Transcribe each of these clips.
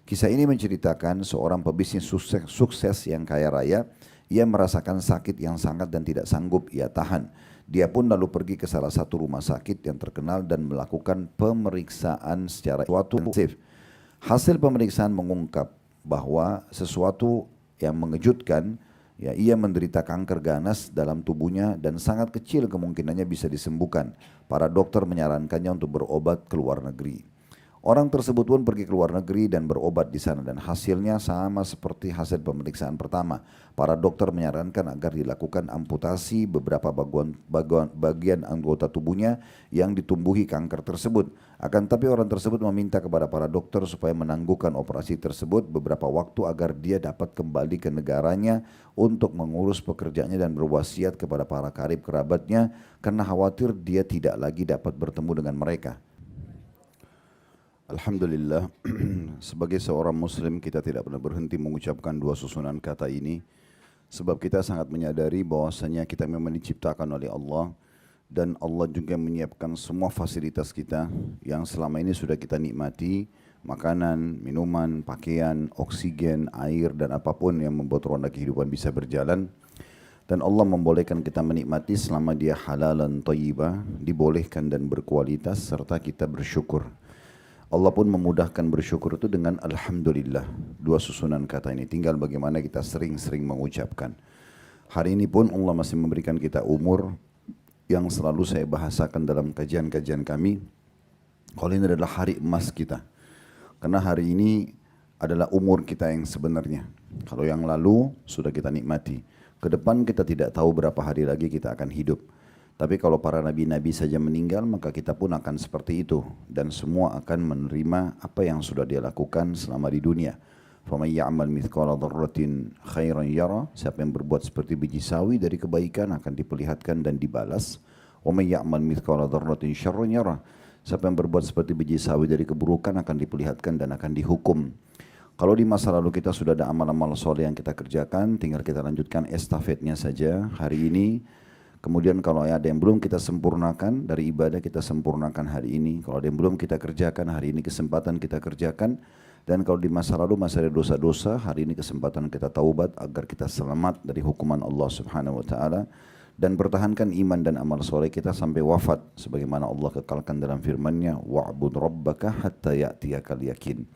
Kisah ini menceritakan seorang pebisnis sukses yang kaya raya. Ia merasakan sakit yang sangat dan tidak sanggup ia tahan. Dia pun lalu pergi ke salah satu rumah sakit yang terkenal dan melakukan pemeriksaan secara intensif. Hasil pemeriksaan mengungkap bahwa sesuatu yang mengejutkan, ya, ia menderita kanker ganas dalam tubuhnya dan sangat kecil kemungkinannya bisa disembuhkan. Para dokter menyarankannya untuk berobat ke luar negeri. Orang tersebut pun pergi ke luar negeri dan berobat di sana dan hasilnya sama seperti hasil pemeriksaan pertama. Para dokter menyarankan agar dilakukan amputasi beberapa bagian anggota tubuhnya yang ditumbuhi kanker tersebut. Akan tapi orang tersebut meminta kepada para dokter supaya menangguhkan operasi tersebut beberapa waktu agar dia dapat kembali ke negaranya untuk mengurus pekerjaannya dan berwasiat kepada para karib kerabatnya karena khawatir dia tidak lagi dapat bertemu dengan mereka. Alhamdulillah, sebagai seorang muslim kita tidak pernah berhenti mengucapkan dua susunan kata ini. Sebab kita sangat menyadari bahwasanya kita memang diciptakan oleh Allah. Dan Allah juga menyiapkan semua fasilitas kita yang selama ini sudah kita nikmati. Makanan, minuman, pakaian, oksigen, air dan apapun yang membuat roda kehidupan bisa berjalan. Dan Allah membolehkan kita menikmati selama dia halalan thayyibah, dibolehkan dan berkualitas serta kita bersyukur. Allah pun memudahkan bersyukur itu dengan Alhamdulillah. Dua susunan kata ini. Tinggal bagaimana kita sering-sering mengucapkan. Hari ini pun Allah masih memberikan kita umur yang selalu saya bahasakan dalam kajian-kajian kami. Kalau ini adalah hari emas kita. Karena hari ini adalah umur kita yang sebenarnya. Kalau yang lalu sudah kita nikmati. Ke depan kita tidak tahu berapa hari lagi kita akan hidup. Tapi kalau para nabi-nabi saja meninggal, maka kita pun akan seperti itu. Dan semua akan menerima apa yang sudah dia lakukan selama di dunia. فَمَنْ يَعْمَلْ مِثْقَالَ ذَرَّةٍ خَيْرًا يَرَى. Siapa yang berbuat seperti biji sawi dari kebaikan akan diperlihatkan dan dibalas. وَمَنْ يَعْمَلْ مِثْقَالَ ذَرَّةٍ شَرًّا يَرَى. Siapa yang berbuat seperti biji sawi dari keburukan akan diperlihatkan dan akan dihukum. Kalau di masa lalu kita sudah ada amal-amal soleh yang kita kerjakan, tinggal kita lanjutkan estafetnya saja hari ini. Kemudian kalau ada yang belum kita sempurnakan dari ibadah, kita sempurnakan hari ini. Kalau ada yang belum kita kerjakan, hari ini kesempatan kita kerjakan. Dan kalau di masa lalu masih ada dosa-dosa, hari ini kesempatan kita taubat agar kita selamat dari hukuman Allah Subhanahu wa taala dan pertahankan iman dan amal soleh kita sampai wafat sebagaimana Allah kekalkan dalam firman-Nya, wa'bud rabbaka hatta ya'tiyakal yakin.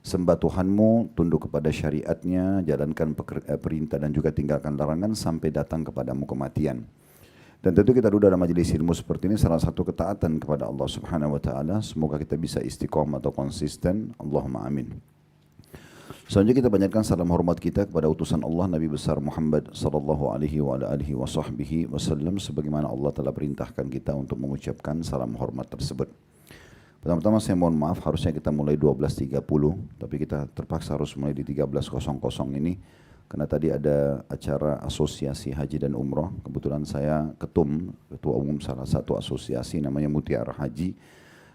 Sembah Tuhanmu, tunduk kepada syariatnya, jalankan perintah dan juga tinggalkan larangan sampai datang kepadamu kematian. Dan tentu kita duduk dalam majelis ilmu seperti ini salah satu ketaatan kepada Allah Subhanahu wa taala. Semoga kita bisa istiqomah atau konsisten. Allahumma amin. Selanjutnya kita banyakkan salam hormat kita kepada utusan Allah Nabi besar Muhammad sallallahu alaihi wa alihi wasallam sebagaimana Allah telah perintahkan kita untuk mengucapkan salam hormat tersebut. Pertama-tama saya mohon maaf, harusnya kita mulai 12.30 tapi kita terpaksa harus mulai di 13.00 ini. Karena tadi ada acara asosiasi haji dan umroh, kebetulan saya ketua umum salah satu asosiasi namanya Mutiara Haji.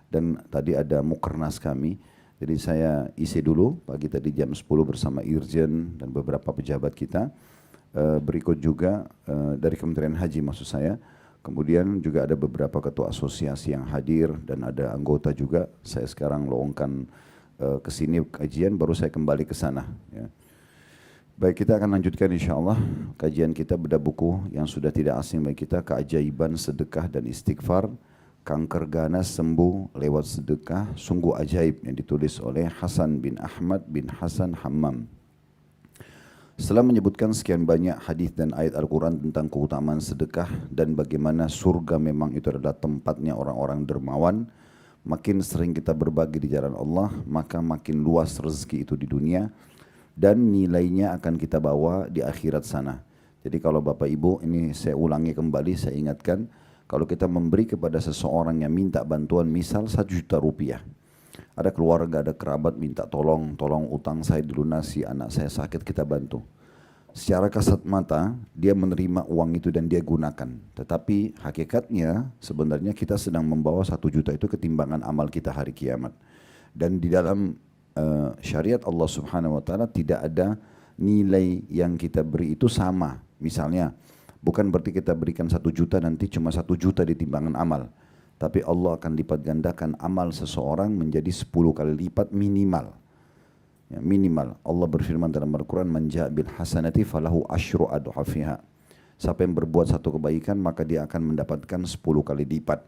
Dan tadi ada mukernas kami, jadi saya isi dulu pagi tadi jam 10 bersama Irjen dan beberapa pejabat kita. Berikut juga dari Kementerian Haji maksud saya. Kemudian juga ada beberapa ketua asosiasi yang hadir dan ada anggota juga. Saya sekarang lowongkan ke sini kajian, baru saya kembali ke sana. Ya. Baik, kita akan lanjutkan insyaAllah kajian kita bedah buku yang sudah tidak asing bagi kita, Keajaiban Sedekah dan Istighfar, Kanker Ganas Sembuh Lewat Sedekah, Sungguh Ajaib, yang ditulis oleh Hasan bin Ahmad bin Hasan Hammam. Setelah menyebutkan sekian banyak hadis dan ayat Al-Quran tentang keutamaan sedekah dan bagaimana surga memang itu adalah tempatnya orang-orang dermawan, makin sering kita berbagi di jalan Allah, maka makin luas rezeki itu di dunia, dan nilainya akan kita bawa di akhirat sana. Jadi kalau Bapak Ibu, ini saya ulangi kembali, saya ingatkan, kalau kita memberi kepada seseorang yang minta bantuan, misal 1 juta rupiah, ada keluarga, ada kerabat minta tolong utang saya dilunasi, anak saya sakit, kita bantu. Secara kasat mata, dia menerima uang itu dan dia gunakan. Tetapi hakikatnya sebenarnya kita sedang membawa 1 juta itu ketimbangan amal kita hari kiamat. Dan di dalam syariat Allah Subhanahu wa taala tidak ada nilai yang kita beri itu sama. Misalnya, bukan berarti kita berikan 1 juta nanti cuma 1 juta di timbangan amal. Tapi Allah akan lipat gandakan amal seseorang menjadi 10 kali lipat minimal. Ya, minimal. Allah berfirman dalam Al-Quran, "Man ja'a bil hasanati falahu asyru adhafiha." Siapa yang berbuat satu kebaikan maka dia akan mendapatkan 10 kali lipat.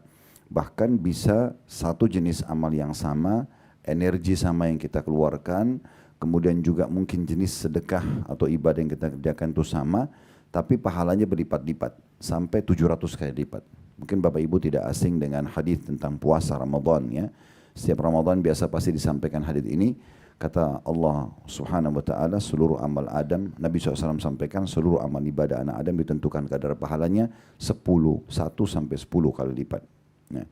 Bahkan bisa satu jenis amal yang sama, energi sama yang kita keluarkan, kemudian juga mungkin jenis sedekah atau ibadah yang kita kerjakan itu sama, tapi pahalanya berlipat-lipat sampai 700 kali lipat. Mungkin Bapak Ibu tidak asing dengan hadis tentang puasa Ramadan ya. Setiap Ramadan biasa pasti disampaikan hadis ini. Kata Allah Subhanahu wa taala, seluruh amal Adam, Nabi SAW sampaikan, seluruh amal ibadah anak Adam ditentukan kadar pahalanya 1 sampai 10 kali lipat. Ya.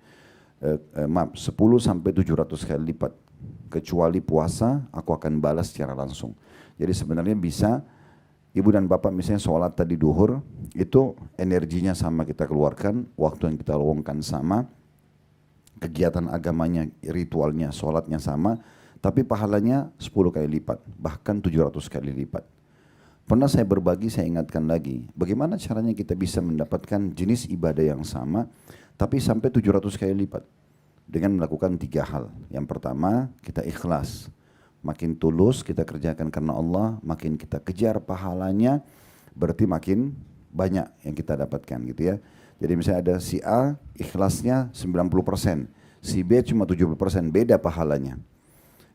10 sampai 700 kali lipat. Kecuali puasa, aku akan balas secara langsung. Jadi sebenarnya bisa ibu dan bapak misalnya sholat tadi duhur, itu energinya sama kita keluarkan, waktu yang kita luangkan sama, kegiatan agamanya, ritualnya, sholatnya sama, tapi pahalanya 10 kali lipat, bahkan 700 kali lipat. Pernah saya berbagi, saya ingatkan lagi, bagaimana caranya kita bisa mendapatkan jenis ibadah yang sama, tapi sampai 700 kali lipat. Dengan melakukan 3 hal. Yang pertama, kita ikhlas. Makin tulus kita kerjakan karena Allah, makin kita kejar pahalanya, berarti makin banyak yang kita dapatkan gitu ya. Jadi misalnya ada si A, ikhlasnya 90%, si B cuma 70%, beda pahalanya.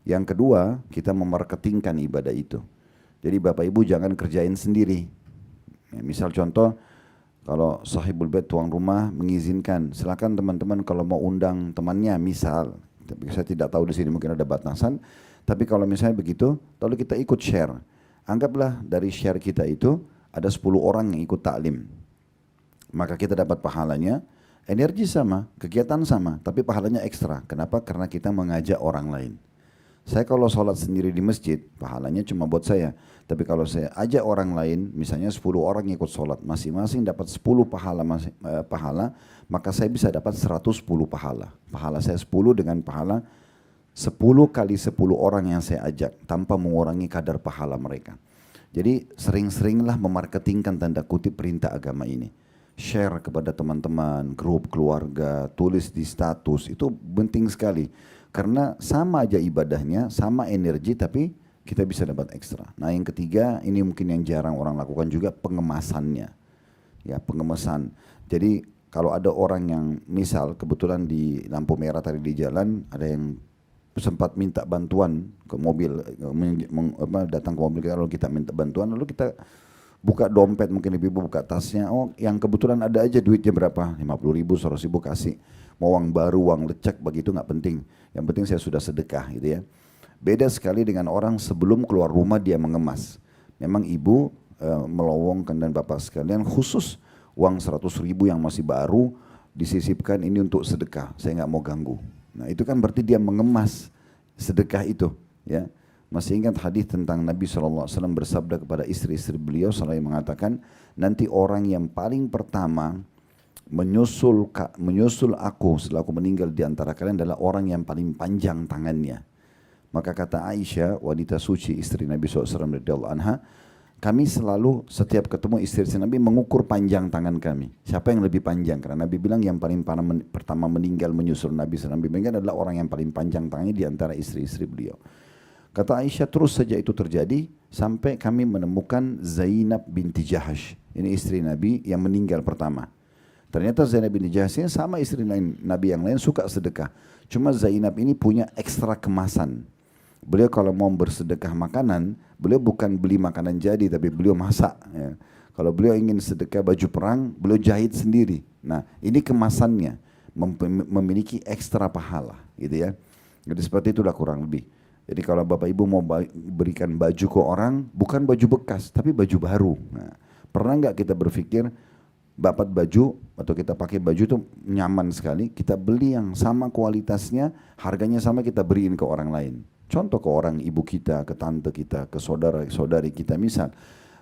Yang kedua, kita memarketingkan ibadah itu. Jadi Bapak Ibu jangan kerjain sendiri. Ya, misal contoh, kalau sahibul bait tuan rumah mengizinkan, silakan teman-teman kalau mau undang temannya, misal, tapi saya tidak tahu di sini mungkin ada batasan, tapi kalau misalnya begitu, lalu kita ikut share. Anggaplah dari share kita itu ada 10 orang yang ikut taklim. Maka kita dapat pahalanya, energi sama, kegiatan sama, tapi pahalanya ekstra. Kenapa? Karena kita mengajak orang lain. Saya kalau sholat sendiri di masjid, pahalanya cuma buat saya. Tapi kalau saya ajak orang lain, misalnya 10 orang ikut sholat, masing-masing dapat 10 pahala, maka saya bisa dapat 110 pahala. Pahala saya 10 dengan pahala 10 kali 10 orang yang saya ajak, tanpa mengurangi kadar pahala mereka. Jadi sering-seringlah memarketingkan tanda kutip perintah agama ini. Share kepada teman-teman, grup, keluarga, tulis di status, itu penting sekali. Karena sama aja ibadahnya, sama energi, tapi kita bisa dapat ekstra. Nah yang ketiga, ini mungkin yang jarang orang lakukan juga, pengemasannya. Ya, pengemasan. Jadi kalau ada orang yang misal kebetulan di lampu merah tadi di jalan, ada yang sempat minta bantuan ke mobil, datang ke mobil kita, lalu kita minta bantuan, lalu kita buka dompet, mungkin ibu buka tasnya, oh yang kebetulan ada aja duitnya berapa, 50.000, 100.000 kasih. Mau uang baru, uang lecek, begitu nggak penting. Yang penting saya sudah sedekah gitu ya. Beda sekali dengan orang sebelum keluar rumah dia mengemas. Memang ibu melowongkan dan bapak sekalian khusus uang 100.000 yang masih baru disisipkan ini untuk sedekah. Saya nggak mau ganggu. Nah itu kan berarti dia mengemas sedekah itu. Ya. Masih ingat hadis tentang Nabi SAW bersabda kepada istri-istri beliau selalu mengatakan, nanti orang yang paling pertama menyusul aku setelah aku meninggal di antara kalian adalah orang yang paling panjang tangannya. Maka kata Aisyah, wanita suci istri Nabi SAW radhiyallahu anha, kami selalu setiap ketemu istri Nabi mengukur panjang tangan kami. Siapa yang lebih panjang? Karena Nabi bilang yang paling pertama meninggal menyusul Nabi SAW adalah orang yang paling panjang tangannya di antara istri-istri beliau. Kata Aisyah, terus saja itu terjadi sampai kami menemukan Zainab binti Jahash. Ini istri Nabi yang meninggal pertama. Ternyata Zainab binti Jahash ini sama istri lain, Nabi yang lain suka sedekah. Cuma Zainab ini punya ekstra kemasan. Beliau kalau mau bersedekah makanan, beliau bukan beli makanan jadi, tapi beliau masak. Ya. Kalau beliau ingin sedekah baju perang, beliau jahit sendiri. Nah ini kemasannya, memiliki ekstra pahala. Gitu ya. Jadi seperti itulah kurang lebih. Jadi kalau Bapak Ibu mau berikan baju ke orang, bukan baju bekas, tapi baju baru. Nah, pernah nggak kita berpikir, dapat baju atau kita pakai baju itu nyaman sekali, kita beli yang sama kualitasnya, harganya sama, kita beriin ke orang lain. Contoh ke orang ibu kita, ke tante kita, ke saudara-saudari kita misal.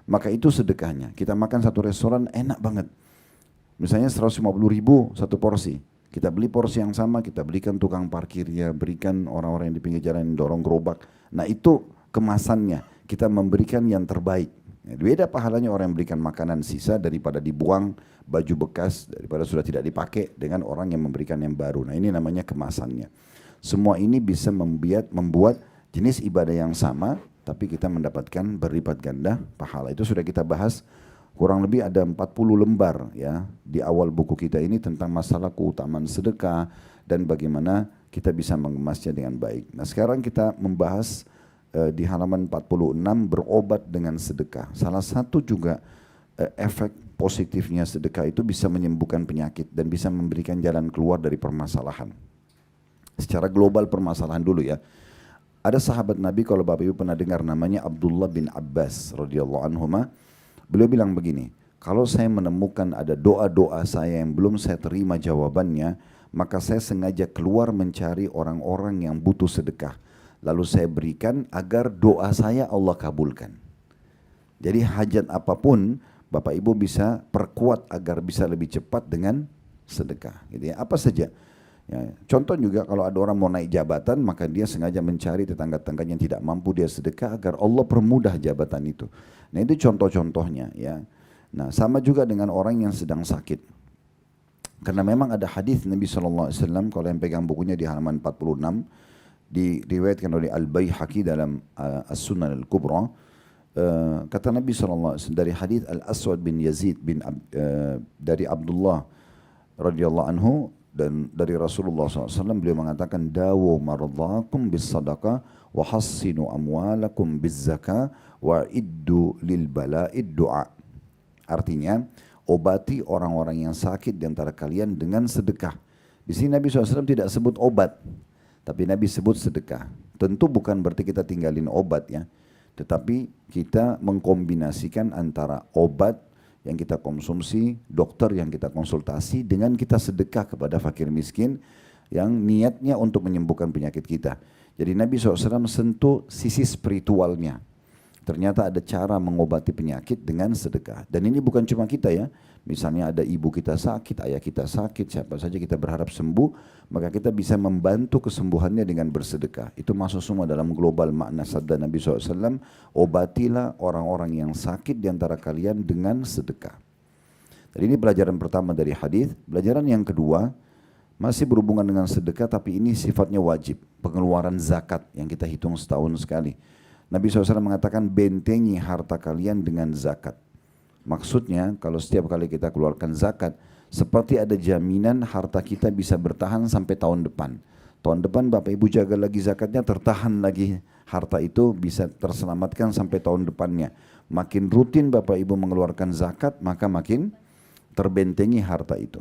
Maka itu sedekahnya. Kita makan satu restoran enak banget. Misalnya 150.000 satu porsi. Kita beli porsi yang sama, kita belikan tukang parkirnya, berikan orang-orang yang di pinggir jalan yang dorong gerobak. Nah itu kemasannya, kita memberikan yang terbaik. Beda pahalanya orang yang berikan makanan sisa daripada dibuang, baju bekas daripada sudah tidak dipakai, dengan orang yang memberikan yang baru. Nah ini namanya kemasannya. Semua ini bisa membuat Jenis ibadah yang sama, tapi kita mendapatkan berlipat ganda pahala. Itu sudah kita bahas kurang lebih ada 40 lembar ya di awal buku kita ini tentang masalah keutamaan sedekah dan bagaimana kita bisa mengemasnya dengan baik. Nah sekarang kita membahas di halaman 46 berobat dengan sedekah. Salah satu juga efek positifnya sedekah itu bisa menyembuhkan penyakit dan bisa memberikan jalan keluar dari permasalahan. Secara global permasalahan dulu ya. Ada sahabat Nabi, kalau Bapak Ibu pernah dengar namanya Abdullah bin Abbas radhiyallahu anhuma. Beliau bilang begini, kalau saya menemukan ada doa-doa saya yang belum saya terima jawabannya, maka saya sengaja keluar mencari orang-orang yang butuh sedekah. Lalu saya berikan agar doa saya Allah kabulkan. Jadi hajat apapun Bapak Ibu bisa perkuat agar bisa lebih cepat dengan sedekah. Gitu ya. Apa saja. Ya, contoh juga kalau ada orang mau naik jabatan, maka dia sengaja mencari tetangga-tetangganya yang tidak mampu, dia sedekah agar Allah permudah jabatan itu. Nah itu contoh-contohnya ya. Nah sama juga dengan orang yang sedang sakit. Karena memang ada hadis Nabi SAW, kalau yang pegang bukunya di halaman 46, diriwayatkan oleh Al-Baihaqi dalam As-Sunan Al-Kubra, kata Nabi SAW dari hadis Al-Aswad bin Yazid dari Abdullah radhiyallahu anhu, dan dari Rasulullah SAW beliau mengatakan, dawu maradhakum bis sadaqah wa hassinu amwalakum biz zakah wa iddu lil bala'id du'a. Artinya obati orang-orang yang sakit di antara kalian dengan sedekah. Di sini Nabi SAW tidak sebut obat, tapi Nabi sebut sedekah. Tentu bukan berarti kita tinggalin obat ya, tetapi kita mengkombinasikan antara obat yang kita konsumsi, dokter yang kita konsultasi, dengan kita sedekah kepada fakir miskin yang niatnya untuk menyembuhkan penyakit kita. Jadi Nabi SAW sentuh sisi spiritualnya. Ternyata ada cara mengobati penyakit dengan sedekah. Dan ini bukan cuma kita ya. Misalnya ada ibu kita sakit, ayah kita sakit, siapa saja kita berharap sembuh, maka kita bisa membantu kesembuhannya dengan bersedekah. Itu masuk semua dalam global makna sabda Nabi SAW, obatilah orang-orang yang sakit di antara kalian dengan sedekah. Jadi ini pelajaran pertama dari hadis. Pelajaran yang kedua, masih berhubungan dengan sedekah tapi ini sifatnya wajib. Pengeluaran zakat yang kita hitung setahun sekali. Nabi SAW mengatakan bentengi harta kalian dengan zakat. Maksudnya kalau setiap kali kita keluarkan zakat, seperti ada jaminan harta kita bisa bertahan sampai tahun depan. Tahun depan Bapak Ibu jaga lagi zakatnya, tertahan lagi harta itu bisa terselamatkan sampai tahun depannya. Makin rutin Bapak Ibu mengeluarkan zakat, maka makin terbentengi harta itu.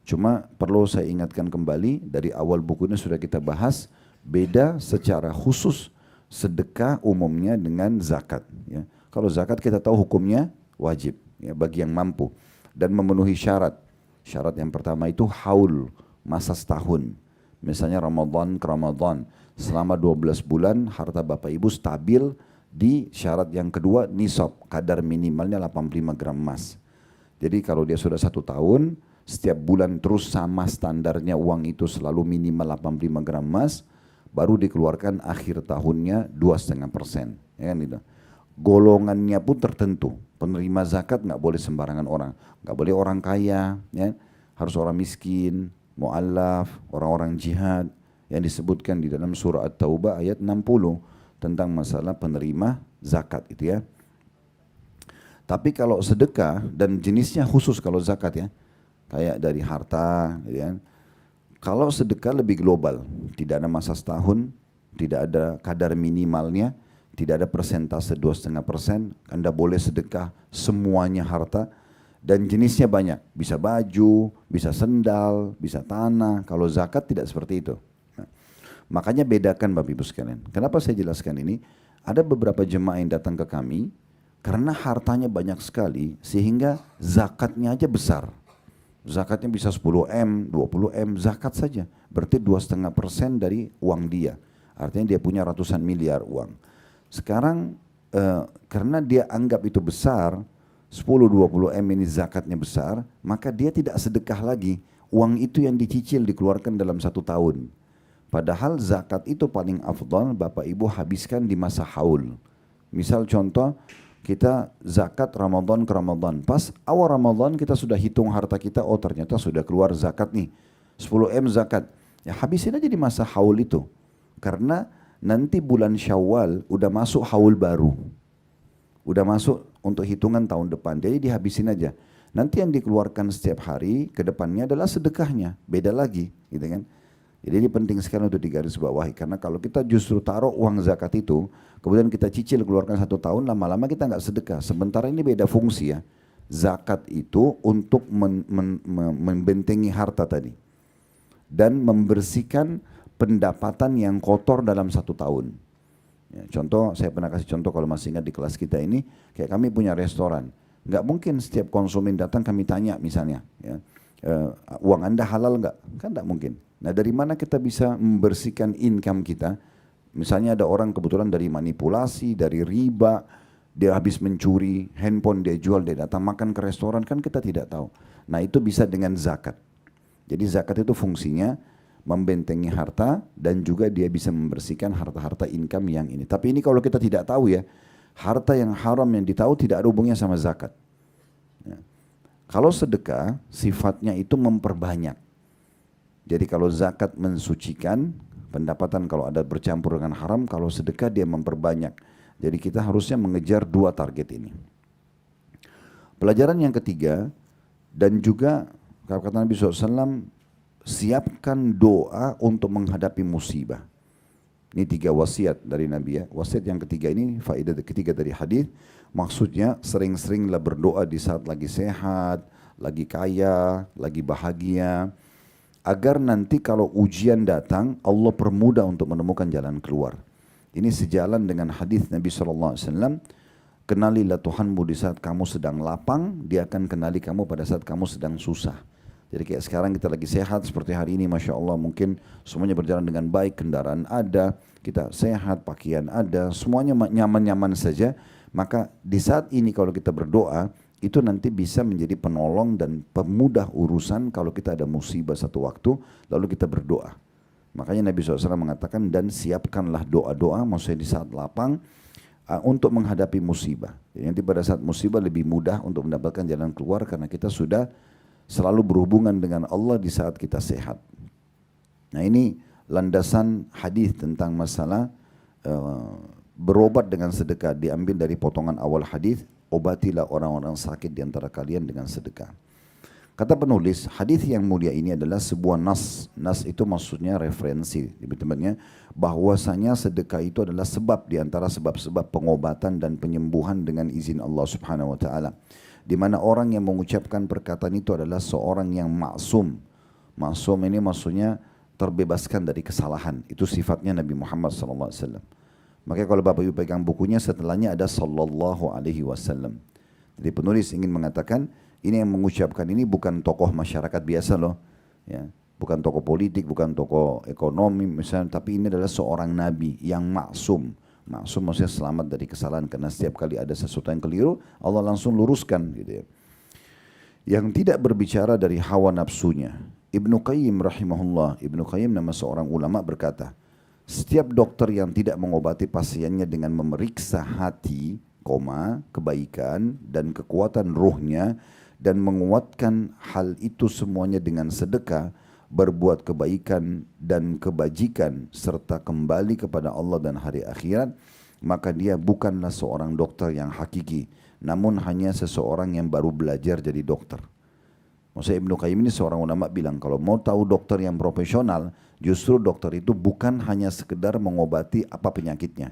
Cuma perlu saya ingatkan kembali, dari awal bukunya sudah kita bahas, beda secara khusus sedekah umumnya dengan zakat. Ya. Kalau zakat kita tahu hukumnya wajib ya, bagi yang mampu dan memenuhi syarat. Syarat yang pertama itu haul, masa setahun. Misalnya Ramadan ke Ramadan, selama 12 bulan harta Bapak Ibu stabil di syarat yang kedua nisab, kadar minimalnya 85 gram emas. Jadi kalau dia sudah 1 tahun, setiap bulan terus sama standarnya uang itu selalu minimal 85 gram emas, baru dikeluarkan akhir tahunnya 2,5%. Ya kan gitu. Golongannya pun tertentu. Penerima zakat nggak boleh sembarangan orang, nggak boleh orang kaya, ya. Harus orang miskin, mu'allaf, orang-orang jihad yang disebutkan di dalam surah At-Taubah ayat 60 tentang masalah penerima zakat itu ya. Tapi kalau sedekah dan jenisnya khusus kalau zakat ya, kayak dari harta, ya. Kalau sedekah lebih global, tidak ada masa setahun, tidak ada kadar minimalnya. Tidak ada persentase 2,5%, Anda boleh sedekah semuanya harta dan jenisnya banyak. Bisa baju, bisa sendal, bisa tanah. Kalau zakat tidak seperti itu. Nah, makanya bedakan Bapak Ibu sekalian. Kenapa saya jelaskan ini? Ada beberapa jemaah yang datang ke kami karena hartanya banyak sekali sehingga zakatnya aja besar. Zakatnya bisa 10M, 20M, zakat saja. Berarti 2,5% dari uang dia. Artinya dia punya ratusan miliar uang. Sekarang karena dia anggap itu besar, 10-20 M ini zakatnya besar, maka dia tidak sedekah lagi. Uang itu yang dicicil dikeluarkan dalam 1 tahun. Padahal zakat itu paling afdal Bapak Ibu habiskan di masa haul. Misal contoh, kita zakat Ramadan ke Ramadan. Pas awal Ramadan kita sudah hitung harta kita, oh ternyata sudah keluar zakat nih. 10 M zakat. Ya habisin aja di masa haul itu. Karena nanti bulan Syawal udah masuk haul baru. Udah masuk untuk hitungan tahun depan. Jadi dihabisin aja. Nanti yang dikeluarkan setiap hari ke depannya adalah sedekahnya. Beda lagi, gitu kan. Jadi ini penting sekali untuk digarisbawahi. Karena kalau kita justru taruh uang zakat itu, kemudian kita cicil keluarkan 1 tahun, lama-lama kita nggak sedekah. Sementara ini beda fungsi ya. Zakat itu untuk membentengi harta tadi. Dan membersihkan pendapatan yang kotor dalam 1 tahun. Ya, contoh, saya pernah kasih contoh kalau masih ingat di kelas kita ini, kayak kami punya restoran. Nggak mungkin setiap konsumen datang kami tanya misalnya, ya, uang Anda halal nggak? Kan nggak mungkin. Nah dari mana kita bisa membersihkan income kita? Misalnya ada orang kebetulan dari manipulasi, dari riba, dia habis mencuri, handphone dia jual, dia datang makan ke restoran, kan kita tidak tahu. Nah itu bisa dengan zakat. Jadi zakat itu fungsinya membentengi harta dan juga dia bisa membersihkan harta-harta income yang ini. Tapi ini kalau kita tidak tahu ya, harta yang haram yang ditahu tidak ada hubungannya sama zakat. Ya. Kalau sedekah sifatnya itu memperbanyak. Jadi kalau zakat mensucikan pendapatan, kalau ada bercampur dengan haram, kalau sedekah dia memperbanyak. Jadi kita harusnya mengejar 2 target ini. Pelajaran yang ketiga, dan juga kata Nabi SAW, siapkan doa untuk menghadapi musibah. Ini 3 wasiat dari Nabi ya. Wasiat yang ketiga ini, faedah ketiga dari hadis, maksudnya sering-seringlah berdoa di saat lagi sehat, lagi kaya, lagi bahagia, agar nanti kalau ujian datang, Allah permudah untuk menemukan jalan keluar. Ini sejalan dengan hadis Nabi SAW, kenalilah Tuhanmu di saat kamu sedang lapang, dia akan kenali kamu pada saat kamu sedang susah. Jadi kayak sekarang kita lagi sehat seperti hari ini, Masya Allah, mungkin semuanya berjalan dengan baik, kendaraan ada, kita sehat, pakaian ada, semuanya nyaman-nyaman saja. Maka di saat ini kalau kita berdoa, itu nanti bisa menjadi penolong dan pemudah urusan kalau kita ada musibah satu waktu, lalu kita berdoa. Makanya Nabi SAW mengatakan, dan siapkanlah doa-doa, maksudnya di saat lapang, untuk menghadapi musibah. Jadi nanti pada saat musibah lebih mudah untuk mendapatkan jalan keluar karena kita sudah selalu berhubungan dengan Allah di saat kita sehat. Nah ini landasan hadis tentang masalah berobat dengan sedekah, diambil dari potongan awal hadis, obatilah orang-orang sakit di antara kalian dengan sedekah. Kata penulis, hadis yang mulia ini adalah sebuah nas. Nas itu maksudnya referensi, teman-temannya, bahwasanya sedekah itu adalah sebab di antara sebab-sebab pengobatan dan penyembuhan dengan izin Allah Subhanahu wa taala. Di mana orang yang mengucapkan perkataan itu adalah seorang yang maksum. Maksum ini maksudnya terbebaskan dari kesalahan. Itu sifatnya Nabi Muhammad SAW. Makanya kalau Bapak Ibu pegang bukunya, setelahnya ada Sallallahu Alaihi Wasallam. Jadi penulis ingin mengatakan, ini yang mengucapkan ini bukan tokoh masyarakat biasa loh. Ya. Bukan tokoh politik, bukan tokoh ekonomi misalnya, tapi ini adalah seorang Nabi yang maksum. Maksum maksudnya selamat dari kesalahan, karena setiap kali ada sesuatu yang keliru, Allah langsung luruskan gitu ya. Yang tidak berbicara dari hawa nafsunya. Ibnu Qayyim rahimahullah, Ibnu Qayyim nama seorang ulama berkata, setiap dokter yang tidak mengobati pasiennya dengan memeriksa hati, kebaikan dan kekuatan ruhnya, dan menguatkan hal itu semuanya dengan sedekah, berbuat kebaikan dan kebajikan serta kembali kepada Allah dan hari akhirat, maka dia bukanlah seorang dokter yang hakiki, namun hanya seseorang yang baru belajar jadi dokter. Maksudnya Ibnu Qayyim ini seorang ulama bilang, kalau mau tahu dokter yang profesional, justru dokter itu bukan hanya sekedar mengobati apa penyakitnya.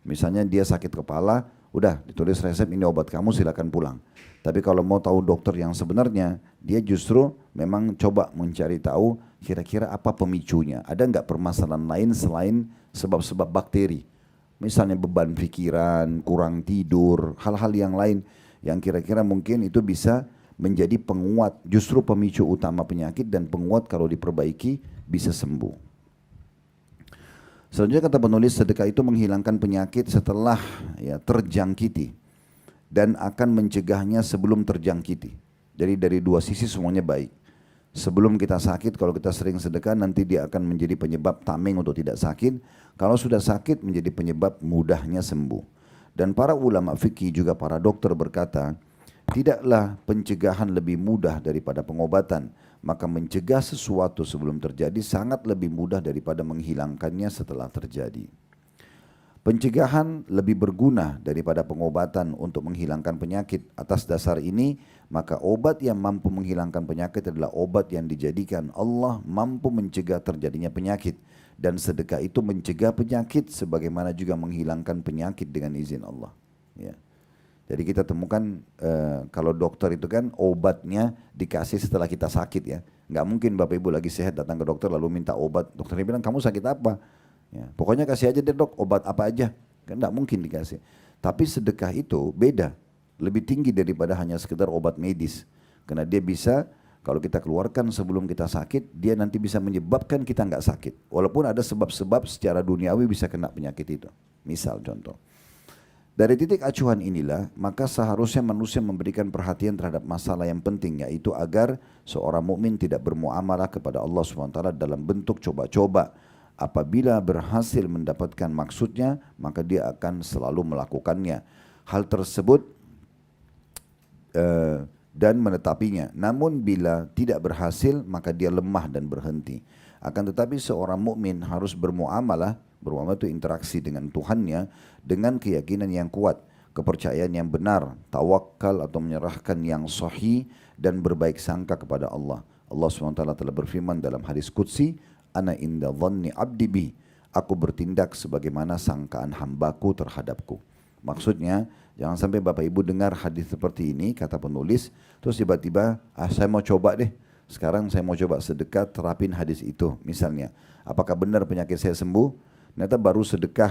Misalnya dia sakit kepala, udah ditulis resep, ini obat kamu, silakan pulang. Tapi kalau mau tahu dokter yang sebenarnya, dia justru memang coba mencari tahu kira-kira apa pemicunya. Ada nggak permasalahan lain selain sebab-sebab bakteri? Misalnya beban pikiran, kurang tidur, hal-hal yang lain yang kira-kira mungkin itu bisa menjadi penguat, justru pemicu utama penyakit, dan penguat kalau diperbaiki bisa sembuh. Selanjutnya kata penulis, sedekah itu menghilangkan penyakit setelah terjangkiti dan akan mencegahnya sebelum terjangkiti. Jadi dari dua sisi semuanya baik. Sebelum kita sakit, kalau kita sering sedekah, nanti dia akan menjadi penyebab tameng untuk tidak sakit. Kalau sudah sakit, menjadi penyebab mudahnya sembuh. Dan para ulama fikih juga para dokter berkata, tidaklah pencegahan lebih mudah daripada pengobatan. Maka mencegah sesuatu sebelum terjadi sangat lebih mudah daripada menghilangkannya setelah terjadi. Pencegahan lebih berguna daripada pengobatan untuk menghilangkan penyakit. Atas dasar ini, maka obat yang mampu menghilangkan penyakit adalah obat yang dijadikan Allah mampu mencegah terjadinya penyakit. Dan sedekah itu mencegah penyakit sebagaimana juga menghilangkan penyakit dengan izin Allah. Ya. Jadi kita temukan kalau dokter itu kan obatnya dikasih setelah kita sakit ya. Nggak mungkin Bapak Ibu lagi sehat datang ke dokter lalu minta obat. Dokternya bilang kamu sakit apa? Ya, pokoknya kasih aja deh dok, obat apa aja. Kan enggak mungkin dikasih. Tapi sedekah itu beda. Lebih tinggi daripada hanya sekedar obat medis. Karena dia bisa, kalau kita keluarkan sebelum kita sakit, dia nanti bisa menyebabkan kita enggak sakit. Walaupun ada sebab-sebab secara duniawi bisa kena penyakit itu. Misal contoh. Dari titik acuan inilah, maka seharusnya manusia memberikan perhatian terhadap masalah yang penting, yaitu agar seorang mukmin tidak bermuamalah kepada Allah SWT dalam bentuk coba-coba. Apabila berhasil mendapatkan maksudnya, maka dia akan selalu melakukannya. Hal tersebut dan menetapinya. Namun bila tidak berhasil, maka dia lemah dan berhenti. Akan tetapi seorang mukmin harus bermuamalah itu interaksi dengan Tuhannya dengan keyakinan yang kuat, kepercayaan yang benar, tawakal atau menyerahkan yang sahih dan berbaik sangka kepada Allah. Allah SWT telah berfirman dalam hadis qudsi, Ana inda dhanni abdi bi. Aku bertindak sebagaimana sangkaan hambaku terhadapku. Maksudnya, jangan sampai Bapak Ibu dengar hadis seperti ini, kata penulis, terus tiba-tiba, saya mau coba deh. Sekarang saya mau coba sedekah, terapin hadis itu. Misalnya, apakah benar penyakit saya sembuh? Ternyata baru sedekah,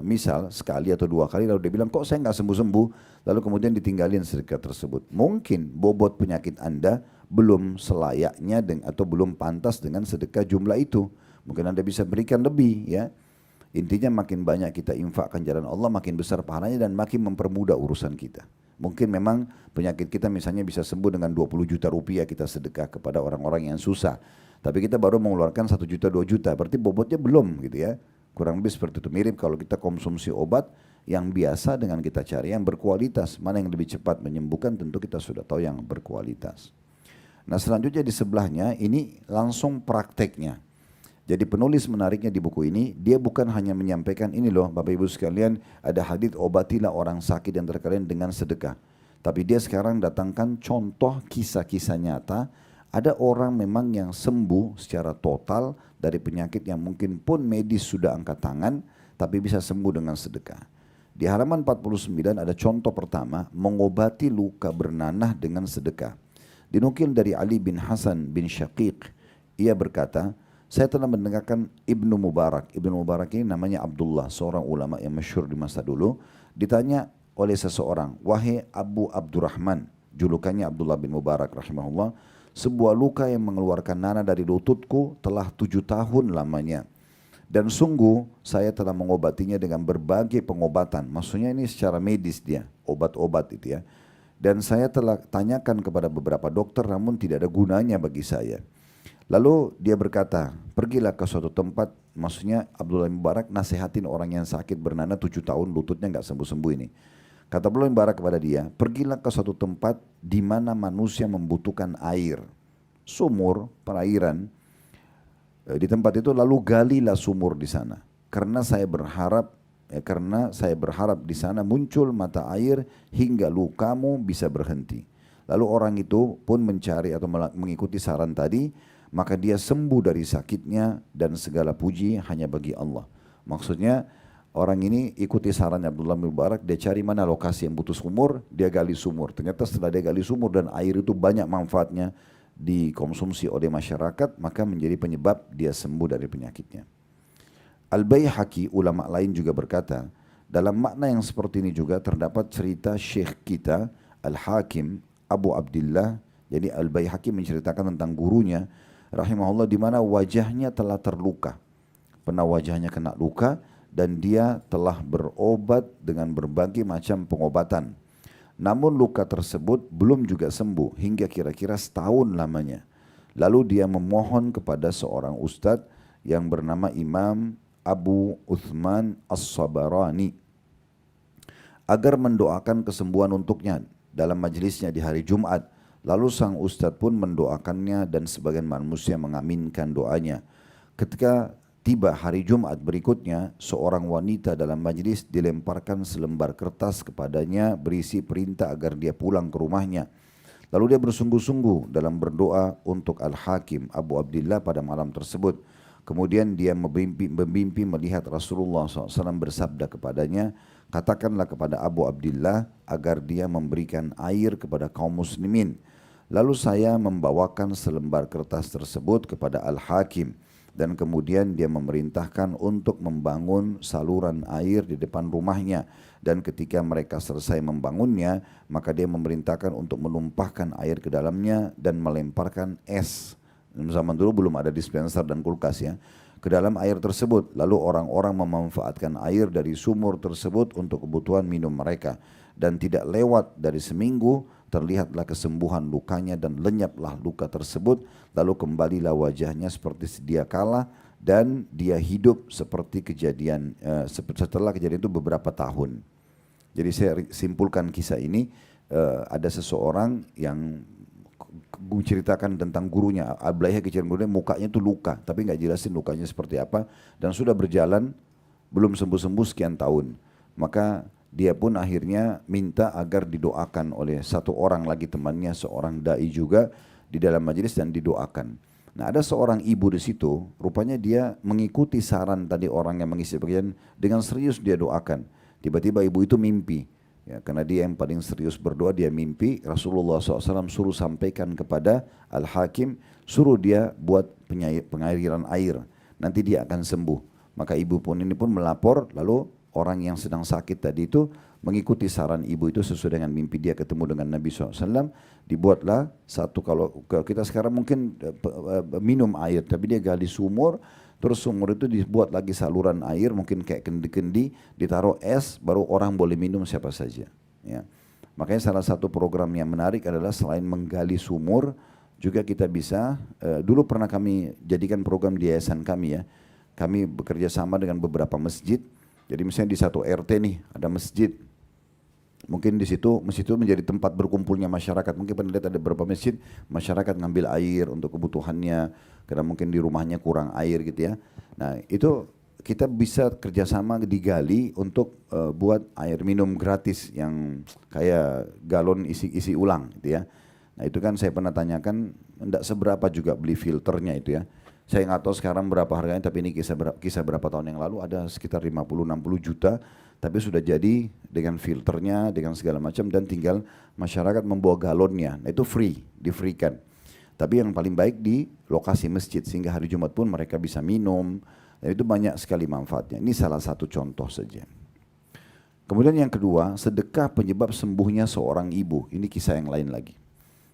misal sekali atau dua kali, lalu dia bilang, kok saya nggak sembuh-sembuh? Lalu kemudian ditinggalin sedekah tersebut. Mungkin bobot penyakit Anda belum selayaknya atau belum pantas dengan sedekah jumlah itu. Mungkin Anda bisa berikan lebih ya. Intinya makin banyak kita infakkan jalan Allah, makin besar pahalanya dan makin mempermudah urusan kita. Mungkin memang penyakit kita misalnya bisa sembuh dengan 20 juta rupiah kita sedekah kepada orang-orang yang susah. Tapi kita baru mengeluarkan 1 juta 2 juta, berarti bobotnya belum gitu ya. Kurang lebih seperti itu. Mirip kalau kita konsumsi obat yang biasa dengan kita cari yang berkualitas. Mana yang lebih cepat menyembuhkan, tentu kita sudah tahu yang berkualitas. Nah selanjutnya di sebelahnya ini langsung prakteknya. Jadi penulis menariknya di buku ini, dia bukan hanya menyampaikan ini loh Bapak Ibu sekalian, ada hadits obatilah orang sakit yang terkalian dengan sedekah. Tapi dia sekarang datangkan contoh kisah-kisah nyata, ada orang memang yang sembuh secara total dari penyakit yang mungkin pun medis sudah angkat tangan, tapi bisa sembuh dengan sedekah. Di halaman 49 ada contoh pertama, mengobati luka bernanah dengan sedekah. Dinukil dari Ali bin Hasan bin Syaqiq, ia berkata, saya telah mendengarkan Ibnu Mubarak. Ibnu Mubarak ini namanya Abdullah, seorang ulama yang masyhur di masa dulu. Ditanya oleh seseorang, wahai Abu Abdurrahman, julukannya Abdullah bin Mubarak rahimahullah, sebuah luka yang mengeluarkan nanah dari lututku telah 7 tahun lamanya. Dan sungguh saya telah mengobatinya dengan berbagai pengobatan. Maksudnya ini secara medis dia, obat-obat itu ya. Dan saya telah tanyakan kepada beberapa dokter namun tidak ada gunanya bagi saya. Lalu dia berkata, pergilah ke suatu tempat, maksudnya Abdullah bin Mubarak nasihatin orang yang sakit bernanah 7 tahun lututnya nggak sembuh-sembuh ini. Kata Abdullah bin Mubarak kepada dia, pergilah ke suatu tempat di mana manusia membutuhkan air, sumur, perairan. Di tempat itu lalu galilah sumur di sana. Karena saya berharap di sana muncul mata air hingga lukamu bisa berhenti. Lalu orang itu pun mencari atau mengikuti saran tadi, maka dia sembuh dari sakitnya dan segala puji hanya bagi Allah. Maksudnya orang ini ikuti sarannya Abdullah bin Mubarak, dia cari mana lokasi yang butuh sumur, dia gali sumur. Ternyata setelah dia gali sumur dan air itu banyak manfaatnya dikonsumsi oleh masyarakat, maka menjadi penyebab dia sembuh dari penyakitnya. Al-Baihaqi, ulama lain juga berkata, dalam makna yang seperti ini juga terdapat cerita syekh kita, Al-Hakim, Abu Abdullah. Jadi Al-Baihaqi menceritakan tentang gurunya, rahimahullah, di mana wajahnya telah terluka. Pernah wajahnya kena luka dan dia telah berobat dengan berbagai macam pengobatan. Namun luka tersebut belum juga sembuh hingga kira-kira setahun lamanya. Lalu dia memohon kepada seorang ustadz yang bernama Imam Abu Uthman As-Sabarani agar mendoakan kesembuhan untuknya dalam majelisnya di hari Jumat. Lalu sang ustadz pun mendoakannya dan sebagian manusia mengaminkan doanya. Ketika Tiba hari Jumat berikutnya, seorang wanita dalam majelis dilemparkan selembar kertas kepadanya berisi perintah agar dia pulang ke rumahnya. Lalu dia bersungguh-sungguh dalam berdoa untuk Al-Hakim Abu Abdillah pada malam tersebut. Kemudian dia memimpi melihat Rasulullah SAW bersabda kepadanya, katakanlah kepada Abu Abdillah agar dia memberikan air kepada kaum muslimin. Lalu saya membawakan selembar kertas tersebut kepada Al-Hakim. Dan kemudian dia memerintahkan untuk membangun saluran air di depan rumahnya. Dan ketika mereka selesai membangunnya, maka dia memerintahkan untuk menumpahkan air ke dalamnya dan melemparkan es. Zaman dulu belum ada dispenser dan kulkas ya. Ke dalam air tersebut. Lalu orang-orang memanfaatkan air dari sumur tersebut untuk kebutuhan minum mereka. Dan tidak lewat dari seminggu, terlihatlah kesembuhan lukanya dan lenyaplah luka tersebut. Lalu kembalilah wajahnya seperti sedia kala dan dia hidup seperti kejadian setelah kejadian itu beberapa tahun. Jadi saya simpulkan kisah ini, ada seseorang yang menceritakan tentang gurunya, Ablayah kecil gurunya, mukanya itu luka, tapi nggak jelasin lukanya seperti apa, dan sudah berjalan belum sembuh-sembuh sekian tahun. Maka dia pun akhirnya minta agar didoakan oleh satu orang lagi temannya, seorang dai juga di dalam majelis dan didoakan. Nah ada seorang ibu di situ, rupanya dia mengikuti saran tadi orang yang mengisi bagian, dengan serius dia doakan. Tiba-tiba ibu itu mimpi, ya, karena dia yang paling serius berdoa, dia mimpi Rasulullah SAW suruh sampaikan kepada Al-Hakim, suruh dia buat pengairan air, nanti dia akan sembuh. Maka ibu pun ini pun melapor, lalu orang yang sedang sakit tadi itu mengikuti saran ibu itu sesuai dengan mimpi dia ketemu dengan Nabi SAW. Dibuatlah satu, kalau kita sekarang mungkin minum air, tapi dia gali sumur, terus sumur itu dibuat lagi saluran air, mungkin kayak kendi-kendi, ditaruh es, baru orang boleh minum siapa saja. Ya. Makanya salah satu program yang menarik adalah selain menggali sumur, juga kita bisa, dulu pernah kami jadikan program di yayasan kami ya, kami bekerja sama dengan beberapa masjid. Jadi misalnya di satu RT nih ada masjid, mungkin di situ masjid itu menjadi tempat berkumpulnya masyarakat. Mungkin pernah lihat ada beberapa masjid masyarakat ngambil air untuk kebutuhannya, karena mungkin di rumahnya kurang air gitu ya. Nah itu kita bisa kerjasama digali untuk buat air minum gratis yang kayak galon isi ulang gitu ya. Nah itu kan saya pernah tanyakan, tidak seberapa juga beli filternya itu ya. Saya nggak tahu sekarang berapa harganya, tapi ini kisah berapa tahun yang lalu, ada sekitar 50-60 juta, tapi sudah jadi dengan filternya, dengan segala macam, dan tinggal masyarakat membawa galonnya. Nah itu free, di-free-kan. Tapi yang paling baik di lokasi masjid, sehingga hari Jumat pun mereka bisa minum, dan itu banyak sekali manfaatnya. Ini salah satu contoh saja. Kemudian yang kedua, sedekah penyebab sembuhnya seorang ibu. Ini kisah yang lain lagi.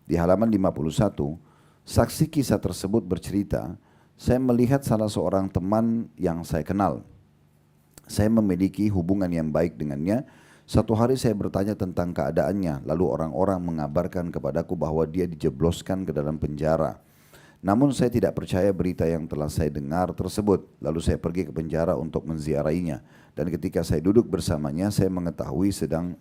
Di halaman 51, saksi kisah tersebut bercerita, saya melihat salah seorang teman yang saya kenal. Saya memiliki hubungan yang baik dengannya. Satu hari saya bertanya tentang keadaannya, lalu orang-orang mengabarkan kepadaku bahwa dia dijebloskan ke dalam penjara. Namun saya tidak percaya berita yang telah saya dengar tersebut. Lalu saya pergi ke penjara untuk menziarahinya. Dan ketika saya duduk bersamanya, saya mengetahui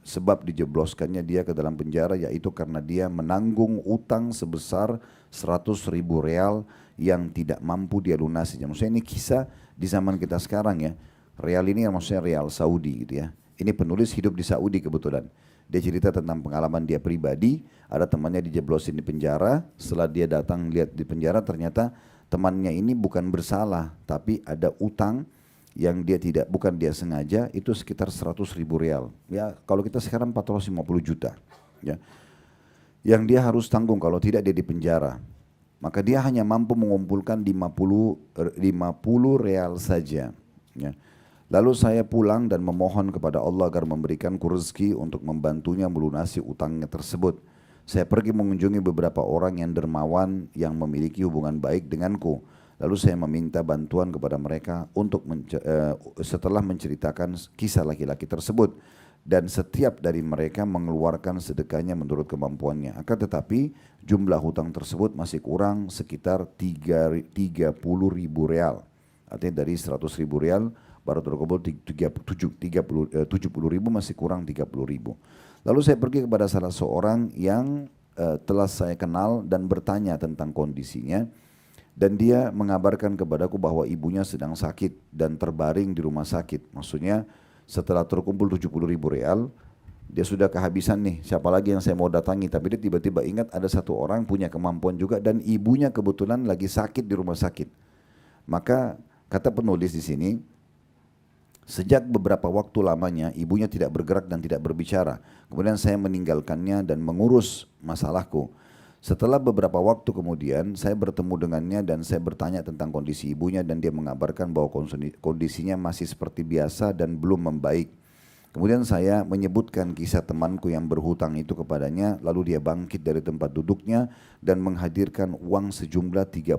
sebab dijebloskannya dia ke dalam penjara, yaitu karena dia menanggung utang sebesar 100.000 real yang tidak mampu dia lunasi. Maksudnya ini kisah di zaman kita sekarang ya. Real ini maksudnya real Saudi gitu ya. Ini penulis hidup di Saudi kebetulan. Dia cerita tentang pengalaman dia pribadi, ada temannya dijeblosin di penjara, setelah dia datang lihat di penjara ternyata temannya ini bukan bersalah, tapi ada utang yang bukan dia sengaja, itu sekitar 100.000 real. Ya kalau kita sekarang 450 juta. Ya. Yang dia harus tanggung, kalau tidak dia di penjara. Maka dia hanya mampu mengumpulkan 50 real saja. Ya. Lalu saya pulang dan memohon kepada Allah agar memberikanku rezeki untuk membantunya melunasi utangnya tersebut. Saya pergi mengunjungi beberapa orang yang dermawan yang memiliki hubungan baik denganku. Lalu saya meminta bantuan kepada mereka untuk setelah menceritakan kisah laki-laki tersebut. Dan setiap dari mereka mengeluarkan sedekahnya menurut kemampuannya. Akan tetapi jumlah hutang tersebut masih kurang sekitar 30.000 real. Artinya dari 100.000 real baru terkumpul 70.000, masih kurang 30.000. Lalu saya pergi kepada salah seorang yang telah saya kenal dan bertanya tentang kondisinya. Dan dia mengabarkan kepadaku bahwa ibunya sedang sakit dan terbaring di rumah sakit. Maksudnya setelah terkumpul 70.000 real, dia sudah kehabisan nih, siapa lagi yang saya mau datangi. Tapi dia tiba-tiba ingat ada satu orang punya kemampuan juga dan ibunya kebetulan lagi sakit di rumah sakit. Maka kata penulis di sini, sejak beberapa waktu lamanya ibunya tidak bergerak dan tidak berbicara. Kemudian saya meninggalkannya dan mengurus masalahku. Setelah beberapa waktu kemudian saya bertemu dengannya dan saya bertanya tentang kondisi ibunya dan dia mengabarkan bahwa kondisinya masih seperti biasa dan belum membaik. Kemudian saya menyebutkan kisah temanku yang berhutang itu kepadanya, lalu dia bangkit dari tempat duduknya dan menghadirkan uang sejumlah 30.000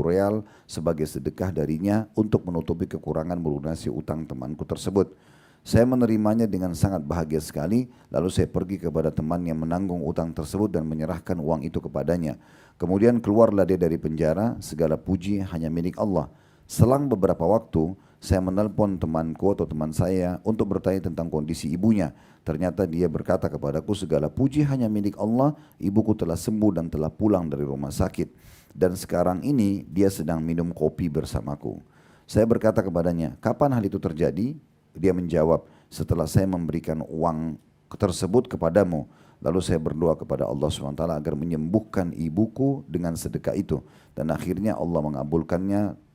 real sebagai sedekah darinya untuk menutupi kekurangan melunasi utang temanku tersebut. Saya menerimanya dengan sangat bahagia sekali, lalu saya pergi kepada teman yang menanggung utang tersebut dan menyerahkan uang itu kepadanya. Kemudian keluarlah dia dari penjara, segala puji hanya milik Allah. Selang beberapa waktu, saya menelpon temanku atau teman saya untuk bertanya tentang kondisi ibunya. Ternyata dia berkata kepadaku, segala puji hanya milik Allah, ibuku telah sembuh dan telah pulang dari rumah sakit. Dan sekarang ini dia sedang minum kopi bersamaku. Saya berkata kepadanya, kapan hal itu terjadi? Dia menjawab, setelah saya memberikan uang tersebut kepadamu. Lalu saya berdoa kepada Allah SWT agar menyembuhkan ibuku dengan sedekah itu. Dan akhirnya Allah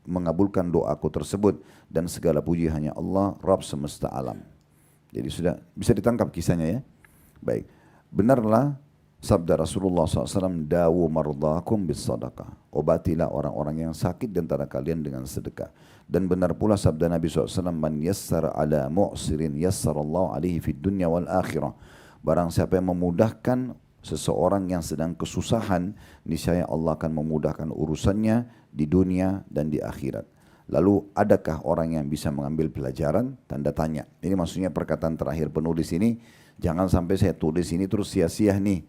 mengabulkan doaku tersebut dan segala puji hanya Allah Rabb semesta alam. Jadi sudah bisa ditangkap kisahnya ya. Baik, benarlah sabda Rasulullah SAW, dawu mardakum bis sadaqah, obatilah orang-orang yang sakit di antara kalian dengan sedekah. Dan benar pula sabda Nabi SAW, man yassara ala mu'sirin yassarallahu alaihi fid dunya wal akhirah. Barang siapa yang memudahkan seseorang yang sedang kesusahan, niscaya Allah akan memudahkan urusannya di dunia dan di akhirat. Lalu adakah orang yang bisa mengambil pelajaran? Tanda tanya. Ini maksudnya perkataan terakhir penulis ini, jangan sampai saya tulis ini terus sia-sia nih.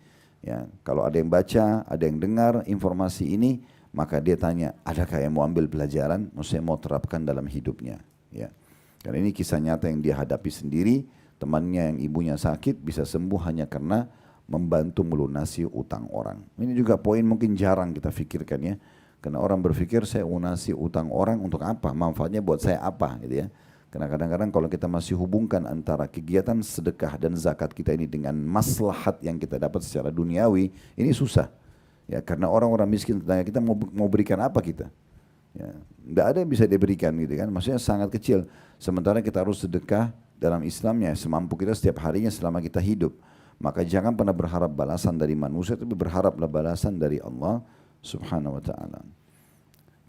Ya, kalau ada yang baca, ada yang dengar informasi ini, maka dia tanya, adakah yang mau ambil pelajaran? Maksudnya mau terapkan dalam hidupnya. Ya. Karena ini kisah nyata yang dia hadapi sendiri, temannya yang ibunya sakit bisa sembuh hanya karena membantu melunasi utang orang. Ini juga poin mungkin jarang kita pikirkan ya. Karena orang berpikir saya lunasi utang orang untuk apa? Manfaatnya buat saya apa gitu ya. Karena kadang-kadang kalau kita masih hubungkan antara kegiatan sedekah dan zakat kita ini dengan maslahat yang kita dapat secara duniawi, ini susah. Ya, karena orang-orang miskin tetangga kita mau berikan apa kita? Ya, nggak ada yang bisa diberikan gitu kan. Maksudnya sangat kecil. Sementara kita harus sedekah dalam Islamnya semampu kita setiap harinya selama kita hidup. Maka jangan pernah berharap balasan dari manusia, tapi berharaplah balasan dari Allah Subhanahu wa ta'ala.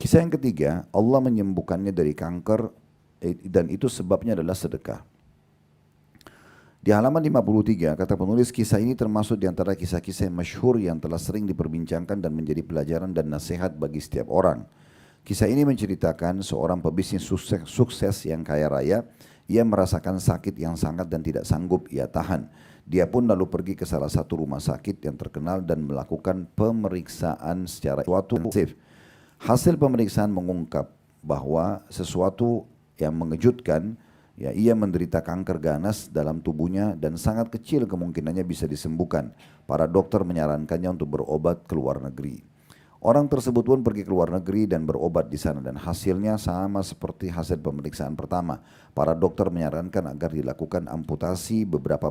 Kisah yang ketiga, Allah menyembuhkannya dari kanker dan itu sebabnya adalah sedekah. Di halaman 53 kata penulis, kisah ini termasuk di antara kisah-kisah yang masyhur yang telah sering diperbincangkan dan menjadi pelajaran dan nasihat bagi setiap orang. Kisah ini menceritakan seorang pebisnis sukses yang kaya raya. Ia merasakan sakit yang sangat dan tidak sanggup ia tahan. Dia pun lalu pergi ke salah satu rumah sakit yang terkenal dan melakukan pemeriksaan secara intensif. Hasil pemeriksaan mengungkap bahwa sesuatu yang mengejutkan, ya, ia menderita kanker ganas dalam tubuhnya dan sangat kecil kemungkinannya bisa disembuhkan. Para dokter menyarankannya untuk berobat ke luar negeri. Orang tersebut pun pergi ke luar negeri dan berobat di sana dan hasilnya sama seperti hasil pemeriksaan pertama. Para dokter menyarankan agar dilakukan amputasi beberapa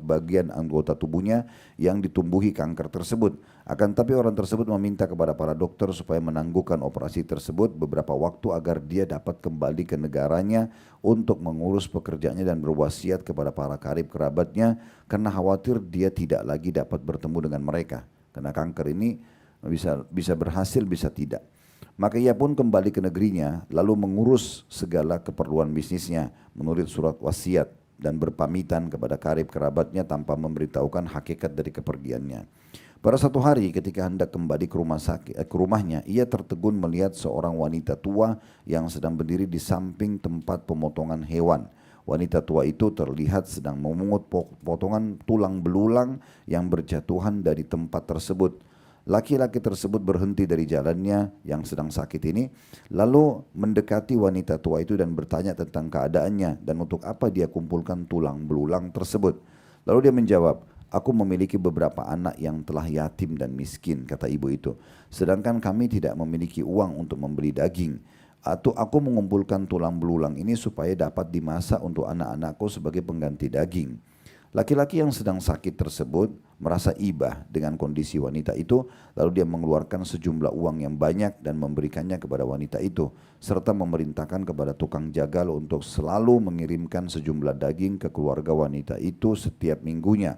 bagian anggota tubuhnya yang ditumbuhi kanker tersebut. Akan tapi orang tersebut meminta kepada para dokter supaya menangguhkan operasi tersebut beberapa waktu agar dia dapat kembali ke negaranya untuk mengurus pekerjaannya dan berwasiat kepada para karib kerabatnya karena khawatir dia tidak lagi dapat bertemu dengan mereka. Karena kanker ini bisa berhasil, bisa tidak. Maka ia pun kembali ke negerinya, lalu mengurus segala keperluan bisnisnya, menulis surat wasiat dan berpamitan kepada karib kerabatnya tanpa memberitahukan hakikat dari kepergiannya. Pada satu hari ketika hendak kembali ke rumahnya, ia tertegun melihat seorang wanita tua yang sedang berdiri di samping tempat pemotongan hewan. Wanita tua itu terlihat sedang memungut potongan tulang belulang yang berjatuhan dari tempat tersebut. Laki-laki tersebut berhenti dari jalannya yang sedang sakit ini, lalu mendekati wanita tua itu dan bertanya tentang keadaannya dan untuk apa dia kumpulkan tulang belulang tersebut. Lalu dia menjawab, aku memiliki beberapa anak yang telah yatim dan miskin, kata ibu itu. Sedangkan kami tidak memiliki uang untuk membeli daging. Atau aku mengumpulkan tulang belulang ini supaya dapat dimasak untuk anak-anakku sebagai pengganti daging. Laki-laki yang sedang sakit tersebut merasa iba dengan kondisi wanita itu, lalu dia mengeluarkan sejumlah uang yang banyak dan memberikannya kepada wanita itu, serta memerintahkan kepada tukang jagal untuk selalu mengirimkan sejumlah daging ke keluarga wanita itu setiap minggunya.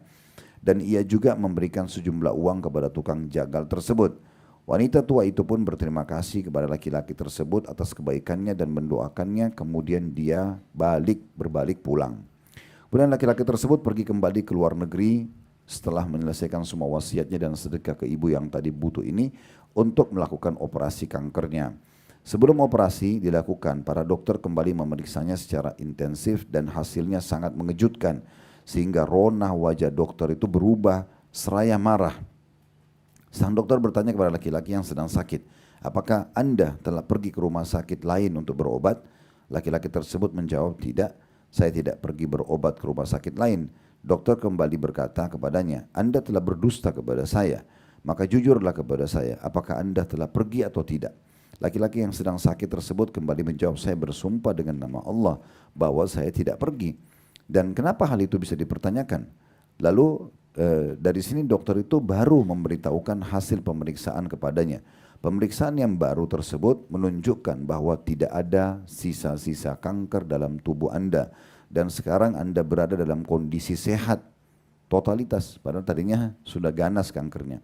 Dan ia juga memberikan sejumlah uang kepada tukang jagal tersebut. Wanita tua itu pun berterima kasih kepada laki-laki tersebut atas kebaikannya dan mendoakannya, kemudian dia berbalik pulang. Kemudian laki-laki tersebut pergi kembali ke luar negeri setelah menyelesaikan semua wasiatnya dan sedekah ke ibu yang tadi butuh ini untuk melakukan operasi kankernya. Sebelum operasi dilakukan, para dokter kembali memeriksanya secara intensif dan hasilnya sangat mengejutkan, sehingga rona wajah dokter itu berubah seraya marah. Sang dokter bertanya kepada laki-laki yang sedang sakit, apakah Anda telah pergi ke rumah sakit lain untuk berobat? Laki-laki tersebut menjawab, tidak, saya tidak pergi berobat ke rumah sakit lain. Dokter kembali berkata kepadanya, Anda telah berdusta kepada saya, maka jujurlah kepada saya, apakah Anda telah pergi atau tidak? Laki-laki yang sedang sakit tersebut kembali menjawab, saya bersumpah dengan nama Allah bahwa saya tidak pergi. Dan kenapa hal itu bisa dipertanyakan? Lalu dari sini dokter itu baru memberitahukan hasil pemeriksaan kepadanya. Pemeriksaan yang baru tersebut menunjukkan bahwa tidak ada sisa-sisa kanker dalam tubuh Anda. Dan sekarang Anda berada dalam kondisi sehat, totalitas. Padahal tadinya sudah ganas kankernya.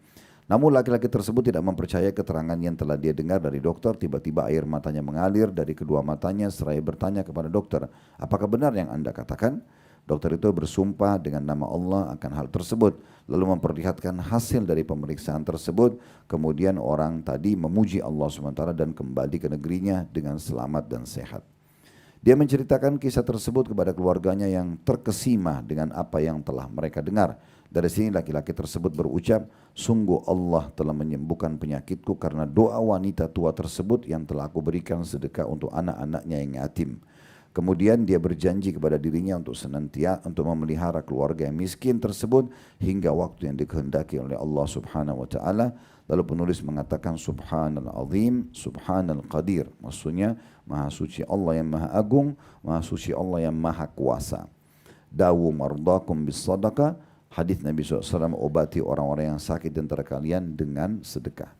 Namun laki-laki tersebut tidak mempercayai keterangan yang telah dia dengar dari dokter. Tiba-tiba air matanya mengalir dari kedua matanya seraya bertanya kepada dokter, apakah benar yang Anda katakan? Dokter itu bersumpah dengan nama Allah akan hal tersebut, lalu memperlihatkan hasil dari pemeriksaan tersebut. Kemudian orang tadi memuji Allah SWT dan kembali ke negerinya dengan selamat dan sehat. Dia menceritakan kisah tersebut kepada keluarganya yang terkesima dengan apa yang telah mereka dengar. Dari sini laki-laki tersebut berucap, sungguh Allah telah menyembuhkan penyakitku karena doa wanita tua tersebut yang telah aku berikan sedekah untuk anak-anaknya yang yatim. Kemudian dia berjanji kepada dirinya untuk senantiasa untuk memelihara keluarga yang miskin tersebut hingga waktu yang dikehendaki oleh Allah Subhanahu wa taala. Lalu penulis mengatakan Subhanal Azim, Subhanal Qadir. Maksudnya Maha Suci Allah yang Maha Agung, Maha Suci Allah yang Maha Kuasa. Dawu mardakum bis sadaqah. Hadis Nabi SAW, obati orang-orang yang sakit di antara kalian dengan sedekah.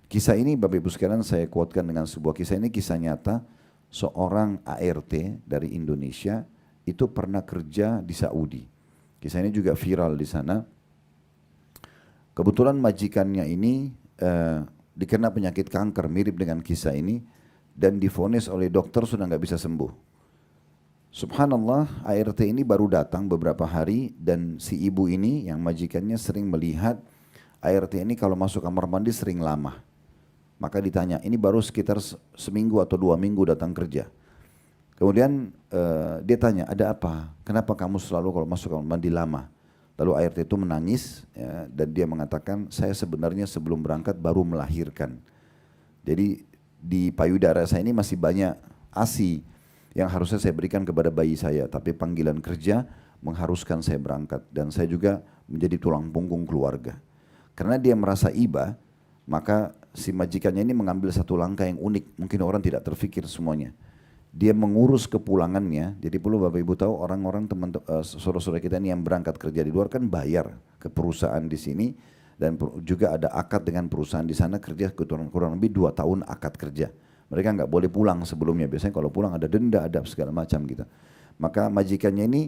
Kisah ini Bapak Ibu sekalian saya kuatkan dengan sebuah kisah ini, kisah nyata. Seorang ART dari Indonesia itu pernah kerja di Saudi. Kisah ini juga viral di sana. Kebetulan majikannya ini dikena penyakit kanker mirip dengan kisah ini dan divonis oleh dokter sudah nggak bisa sembuh. Subhanallah, ART ini baru datang beberapa hari dan si ibu ini yang majikannya sering melihat ART ini kalau masuk kamar mandi sering lama. Maka ditanya, ini baru sekitar seminggu atau 2 minggu datang kerja. Kemudian dia tanya, ada apa? Kenapa kamu selalu kalau masuk kamar mandi lama? Lalu ART itu menangis ya, dan dia mengatakan, saya sebenarnya sebelum berangkat baru melahirkan. Jadi di payudara saya ini masih banyak ASI yang harusnya saya berikan kepada bayi saya. Tapi panggilan kerja mengharuskan saya berangkat. Dan saya juga menjadi tulang punggung keluarga. Karena dia merasa iba, maka si majikannya ini mengambil satu langkah yang unik, mungkin orang tidak terfikir semuanya. Dia mengurus kepulangannya, jadi perlu Bapak Ibu tahu orang-orang saudara-saudara kita ini yang berangkat kerja di luar kan bayar ke perusahaan di sini dan juga ada akad dengan perusahaan di sana kerja kurang lebih 2 tahun akad kerja. Mereka nggak boleh pulang sebelumnya, biasanya kalau pulang ada denda, ada segala macam gitu. Maka majikannya ini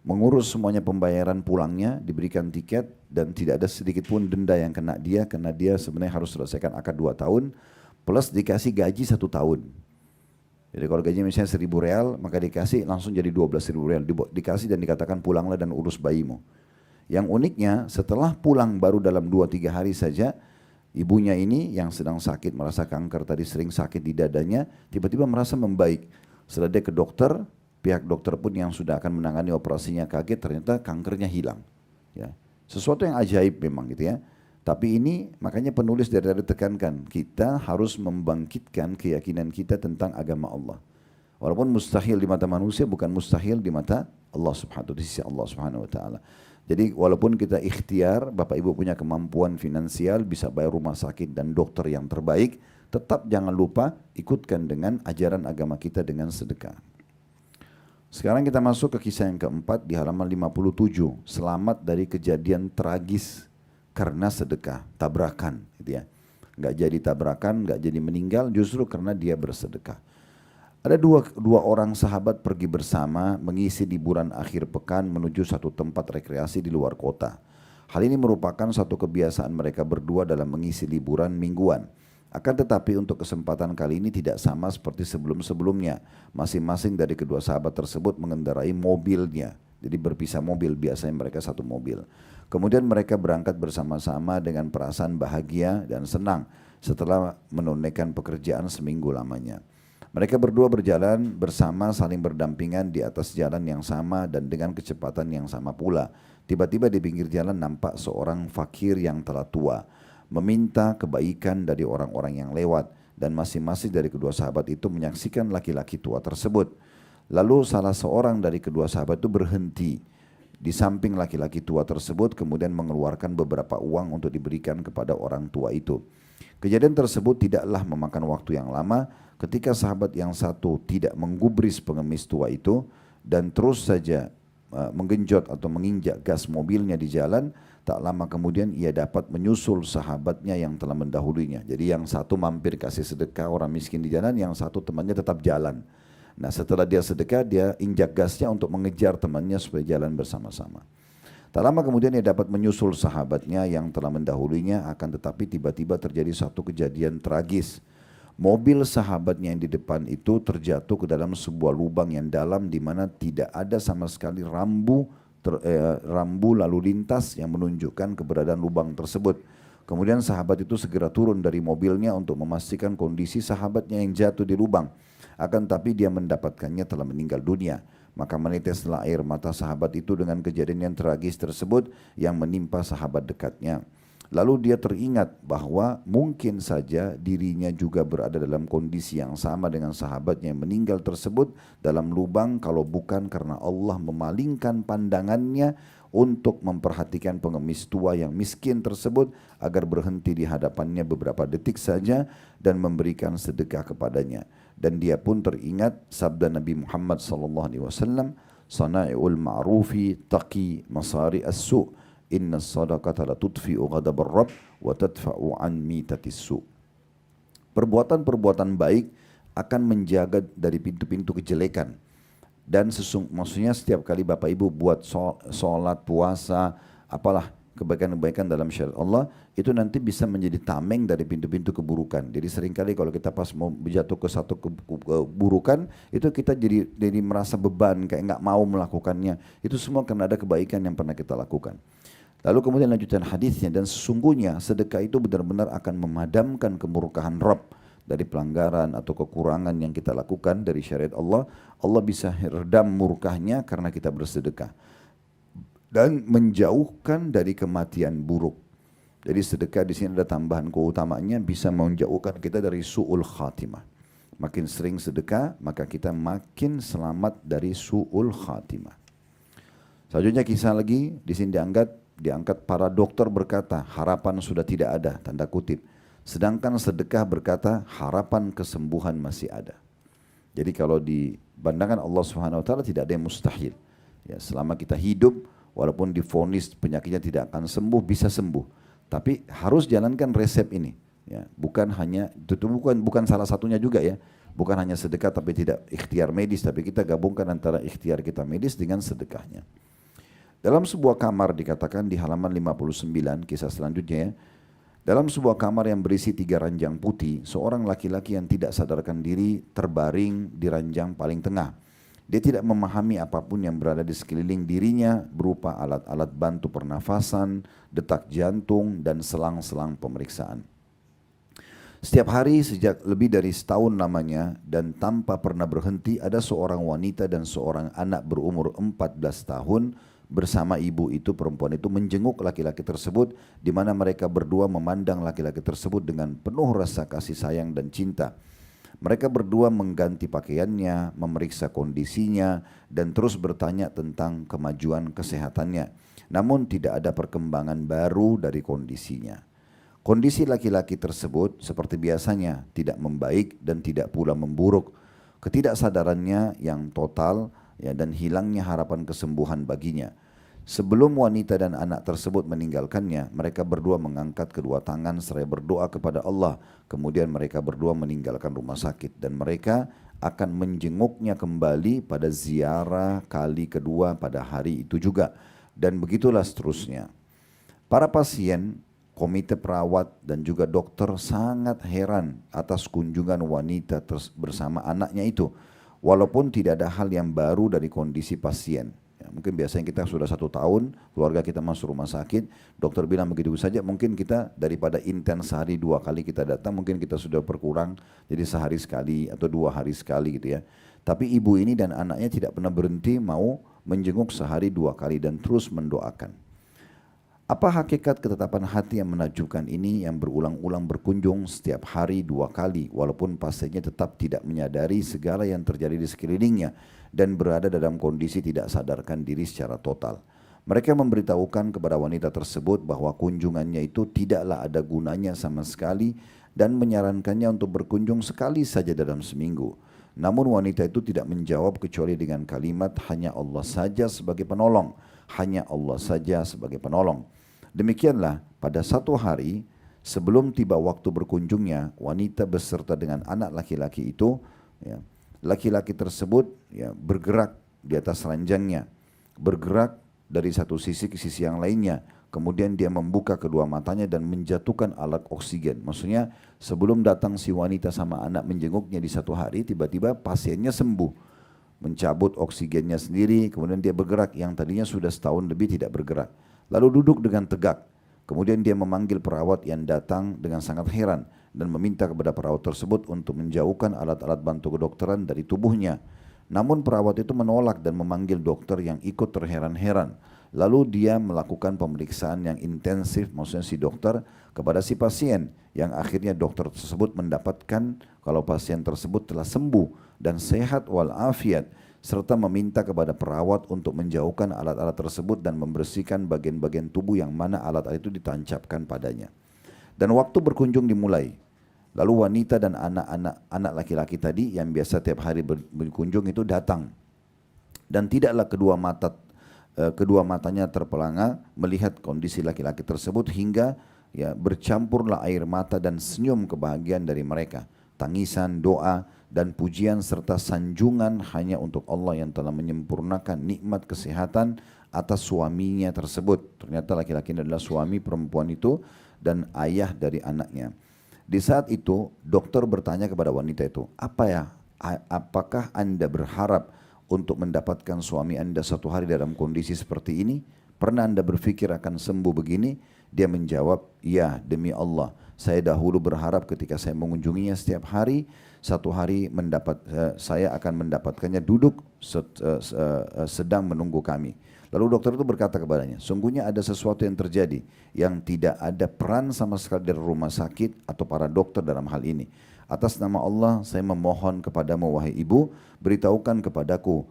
mengurus semuanya pembayaran pulangnya, diberikan tiket dan tidak ada sedikit pun denda yang kena dia karena dia sebenarnya harus selesaikan akad 2 tahun plus dikasih gaji 1 tahun. Jadi kalau gaji misalnya 1.000 real maka dikasih langsung jadi 12.000 real, dikasih dan dikatakan pulanglah dan urus bayimu. Yang uniknya setelah pulang baru dalam 2-3 hari saja ibunya ini yang sedang sakit merasa kanker tadi sering sakit di dadanya tiba-tiba merasa membaik. Setelah dia ke dokter, pihak dokter pun yang sudah akan menangani operasinya kaget ternyata kankernya hilang. Ya. Sesuatu yang ajaib memang gitu ya. Tapi ini makanya penulis dari tekankan kita harus membangkitkan keyakinan kita tentang agama Allah. Walaupun mustahil di mata manusia bukan mustahil di mata Allah Subhanahu wa taala. Jadi walaupun kita ikhtiar, Bapak Ibu punya kemampuan finansial, bisa bayar rumah sakit dan dokter yang terbaik, tetap jangan lupa ikutkan dengan ajaran agama kita dengan sedekah. Sekarang kita masuk ke kisah yang keempat di halaman 57. Selamat dari kejadian tragis karena sedekah, tabrakan. Gitu ya. Nggak jadi tabrakan, nggak jadi meninggal justru karena dia bersedekah. Ada dua orang sahabat pergi bersama mengisi liburan akhir pekan menuju satu tempat rekreasi di luar kota. Hal ini merupakan satu kebiasaan mereka berdua dalam mengisi liburan mingguan. Akan tetapi untuk kesempatan kali ini tidak sama seperti sebelum-sebelumnya. Masing-masing dari kedua sahabat tersebut mengendarai mobilnya. Jadi berpisah mobil, biasanya mereka satu mobil. Kemudian mereka berangkat bersama-sama dengan perasaan bahagia dan senang setelah menunaikan pekerjaan seminggu lamanya. Mereka berdua berjalan bersama saling berdampingan di atas jalan yang sama dan dengan kecepatan yang sama pula. Tiba-tiba di pinggir jalan nampak seorang fakir yang telah tua, meminta kebaikan dari orang-orang yang lewat, dan masing-masing dari kedua sahabat itu menyaksikan laki-laki tua tersebut. Lalu salah seorang dari kedua sahabat itu berhenti di samping laki-laki tua tersebut, kemudian mengeluarkan beberapa uang untuk diberikan kepada orang tua itu. Kejadian tersebut tidaklah memakan waktu yang lama ketika sahabat yang satu tidak menggubris pengemis tua itu dan terus saja menggenjot atau menginjak gas mobilnya di jalan. Tak lama kemudian ia dapat menyusul sahabatnya yang telah mendahulunya. Jadi yang satu mampir kasih sedekah orang miskin di jalan, yang satu temannya tetap jalan. Nah setelah dia sedekah, dia injak gasnya untuk mengejar temannya supaya jalan bersama-sama. Tak lama kemudian ia dapat menyusul sahabatnya yang telah mendahulunya, akan tetapi tiba-tiba terjadi satu kejadian tragis. Mobil sahabatnya yang di depan itu terjatuh ke dalam sebuah lubang yang dalam di mana tidak ada sama sekali rambu lalu lintas yang menunjukkan keberadaan lubang tersebut. Kemudian sahabat itu segera turun dari mobilnya untuk memastikan kondisi sahabatnya yang jatuh di lubang. Akan tapi dia mendapatkannya telah meninggal dunia. Maka meneteslah air mata sahabat itu dengan kejadian yang tragis tersebut yang menimpa sahabat dekatnya. Lalu dia teringat bahwa mungkin saja dirinya juga berada dalam kondisi yang sama dengan sahabatnya yang meninggal tersebut dalam lubang, kalau bukan karena Allah memalingkan pandangannya untuk memperhatikan pengemis tua yang miskin tersebut agar berhenti di hadapannya beberapa detik saja dan memberikan sedekah kepadanya. Dan dia pun teringat sabda Nabi Muhammad SAW, "Sana'iul ma'rufi taqi masari as-su'. Inna sadaqata la tudfi'u ghadabar rabb wa tadfa'u an mitatis su." Perbuatan-perbuatan baik akan menjaga dari pintu-pintu kejelekan. Dan maksudnya setiap kali Bapak Ibu buat sholat, puasa, apalah kebaikan-kebaikan dalam syariat Allah, itu nanti bisa menjadi tameng dari pintu-pintu keburukan. Jadi seringkali kalau kita pas mau jatuh ke satu keburukan, itu kita jadi merasa beban, kayak nggak mau melakukannya. Itu semua karena ada kebaikan yang pernah kita lakukan. Lalu kemudian lanjutan hadisnya, dan sesungguhnya sedekah itu benar-benar akan memadamkan kemurkaan Rabb dari pelanggaran atau kekurangan yang kita lakukan dari syariat Allah. Allah bisa redam murkahnya karena kita bersedekah dan menjauhkan dari kematian buruk. Jadi sedekah di sini ada tambahan keutamanya, bisa menjauhkan kita dari su'ul khatimah. Makin sering sedekah, maka kita makin selamat dari su'ul khatimah. Selanjutnya kisah lagi, di sini diangkat para dokter berkata, harapan sudah tidak ada, tanda kutip. Sedangkan sedekah berkata, harapan kesembuhan masih ada. Jadi kalau di pandangan Allah Subhanahu wa taala tidak ada yang mustahil. Ya, selama kita hidup, walaupun divonis penyakitnya tidak akan sembuh, bisa sembuh. Tapi harus jalankan resep ini. Ya, bukan hanya itu bukan salah satunya juga ya. Bukan hanya sedekah tapi tidak ikhtiar medis, tapi kita gabungkan antara ikhtiar kita medis dengan sedekahnya. Dalam sebuah kamar dikatakan di halaman 59, kisah selanjutnya ya. Dalam sebuah kamar yang berisi 3 ranjang putih, seorang laki-laki yang tidak sadarkan diri terbaring di ranjang paling tengah. Dia tidak memahami apapun yang berada di sekeliling dirinya berupa alat-alat bantu pernafasan, detak jantung, dan selang-selang pemeriksaan. Setiap hari sejak lebih dari setahun lamanya dan tanpa pernah berhenti, ada seorang wanita dan seorang anak berumur 14 tahun bersama ibu itu, perempuan itu menjenguk laki-laki tersebut, di mana mereka berdua memandang laki-laki tersebut dengan penuh rasa kasih sayang dan cinta. Mereka berdua mengganti pakaiannya, memeriksa kondisinya, dan terus bertanya tentang kemajuan kesehatannya. Namun tidak ada perkembangan baru dari kondisinya. Kondisi laki-laki tersebut seperti biasanya tidak membaik dan tidak pula memburuk. Ketidaksadarannya yang total ya, dan hilangnya harapan kesembuhan baginya. Sebelum wanita dan anak tersebut meninggalkannya, mereka berdua mengangkat kedua tangan seraya berdoa kepada Allah. Kemudian mereka berdua meninggalkan rumah sakit dan mereka akan menjenguknya kembali pada ziarah kali kedua pada hari itu juga. Dan begitulah seterusnya. Para pasien, komite perawat dan juga dokter sangat heran atas kunjungan wanita bersama anaknya itu. Walaupun tidak ada hal yang baru dari kondisi pasien. Ya, mungkin biasanya kita sudah 1 tahun, keluarga kita masuk rumah sakit, dokter bilang begitu saja, mungkin kita daripada intens sehari 2 kali kita datang, mungkin kita sudah berkurang jadi sehari sekali atau 2 hari sekali gitu ya. Tapi ibu ini dan anaknya tidak pernah berhenti mau menjenguk sehari 2 kali dan terus mendoakan. Apa hakikat ketetapan hati yang menakjubkan ini yang berulang-ulang berkunjung setiap hari 2 kali walaupun pasiennya tetap tidak menyadari segala yang terjadi di sekelilingnya dan berada dalam kondisi tidak sadarkan diri secara total. Mereka memberitahukan kepada wanita tersebut bahwa kunjungannya itu tidaklah ada gunanya sama sekali dan menyarankannya untuk berkunjung sekali saja dalam seminggu. Namun wanita itu tidak menjawab kecuali dengan kalimat hanya Allah saja sebagai penolong, hanya Allah saja sebagai penolong. Demikianlah pada satu hari sebelum tiba waktu berkunjungnya, wanita beserta dengan anak laki-laki itu, ya, laki-laki tersebut ya, bergerak di atas ranjangnya, bergerak dari satu sisi ke sisi yang lainnya. Kemudian dia membuka kedua matanya dan menjatuhkan alat oksigen. Maksudnya sebelum datang si wanita sama anak menjenguknya di satu hari, tiba-tiba pasiennya sembuh. Mencabut oksigennya sendiri, kemudian dia bergerak yang tadinya sudah setahun lebih tidak bergerak. Lalu duduk dengan tegak. Kemudian dia memanggil perawat yang datang dengan sangat heran dan meminta kepada perawat tersebut untuk menjauhkan alat-alat bantu kedokteran dari tubuhnya. Namun perawat itu menolak dan memanggil dokter yang ikut terheran-heran. Lalu dia melakukan pemeriksaan yang intensif, maksudnya si dokter kepada si pasien, yang akhirnya dokter tersebut mendapatkan kalau pasien tersebut telah sembuh dan sehat walafiat, serta meminta kepada perawat untuk menjauhkan alat-alat tersebut dan membersihkan bagian-bagian tubuh yang mana alat-alat itu ditancapkan padanya. Dan waktu berkunjung dimulai. Lalu wanita dan anak laki-laki tadi yang biasa tiap hari berkunjung itu datang. Dan tidaklah kedua matanya terpelanga melihat kondisi laki-laki tersebut hingga ya bercampurlah air mata dan senyum kebahagiaan dari mereka. Tangisan, doa, dan pujian serta sanjungan hanya untuk Allah yang telah menyempurnakan nikmat kesehatan atas suaminya tersebut. Ternyata laki-laki adalah suami perempuan itu dan ayah dari anaknya. Di saat itu dokter bertanya kepada wanita itu, apakah Anda berharap untuk mendapatkan suami Anda satu hari dalam kondisi seperti ini? Pernah Anda berpikir akan sembuh begini? Dia menjawab, ya demi Allah. Saya dahulu berharap ketika saya mengunjunginya setiap hari, satu hari saya akan mendapatkannya duduk sedang menunggu kami. Lalu dokter itu berkata kepadanya, sungguhnya ada sesuatu yang terjadi yang tidak ada peran sama sekali dari rumah sakit atau para dokter dalam hal ini. Atas nama Allah saya memohon kepadamu wahai ibu, beritahukan kepadaku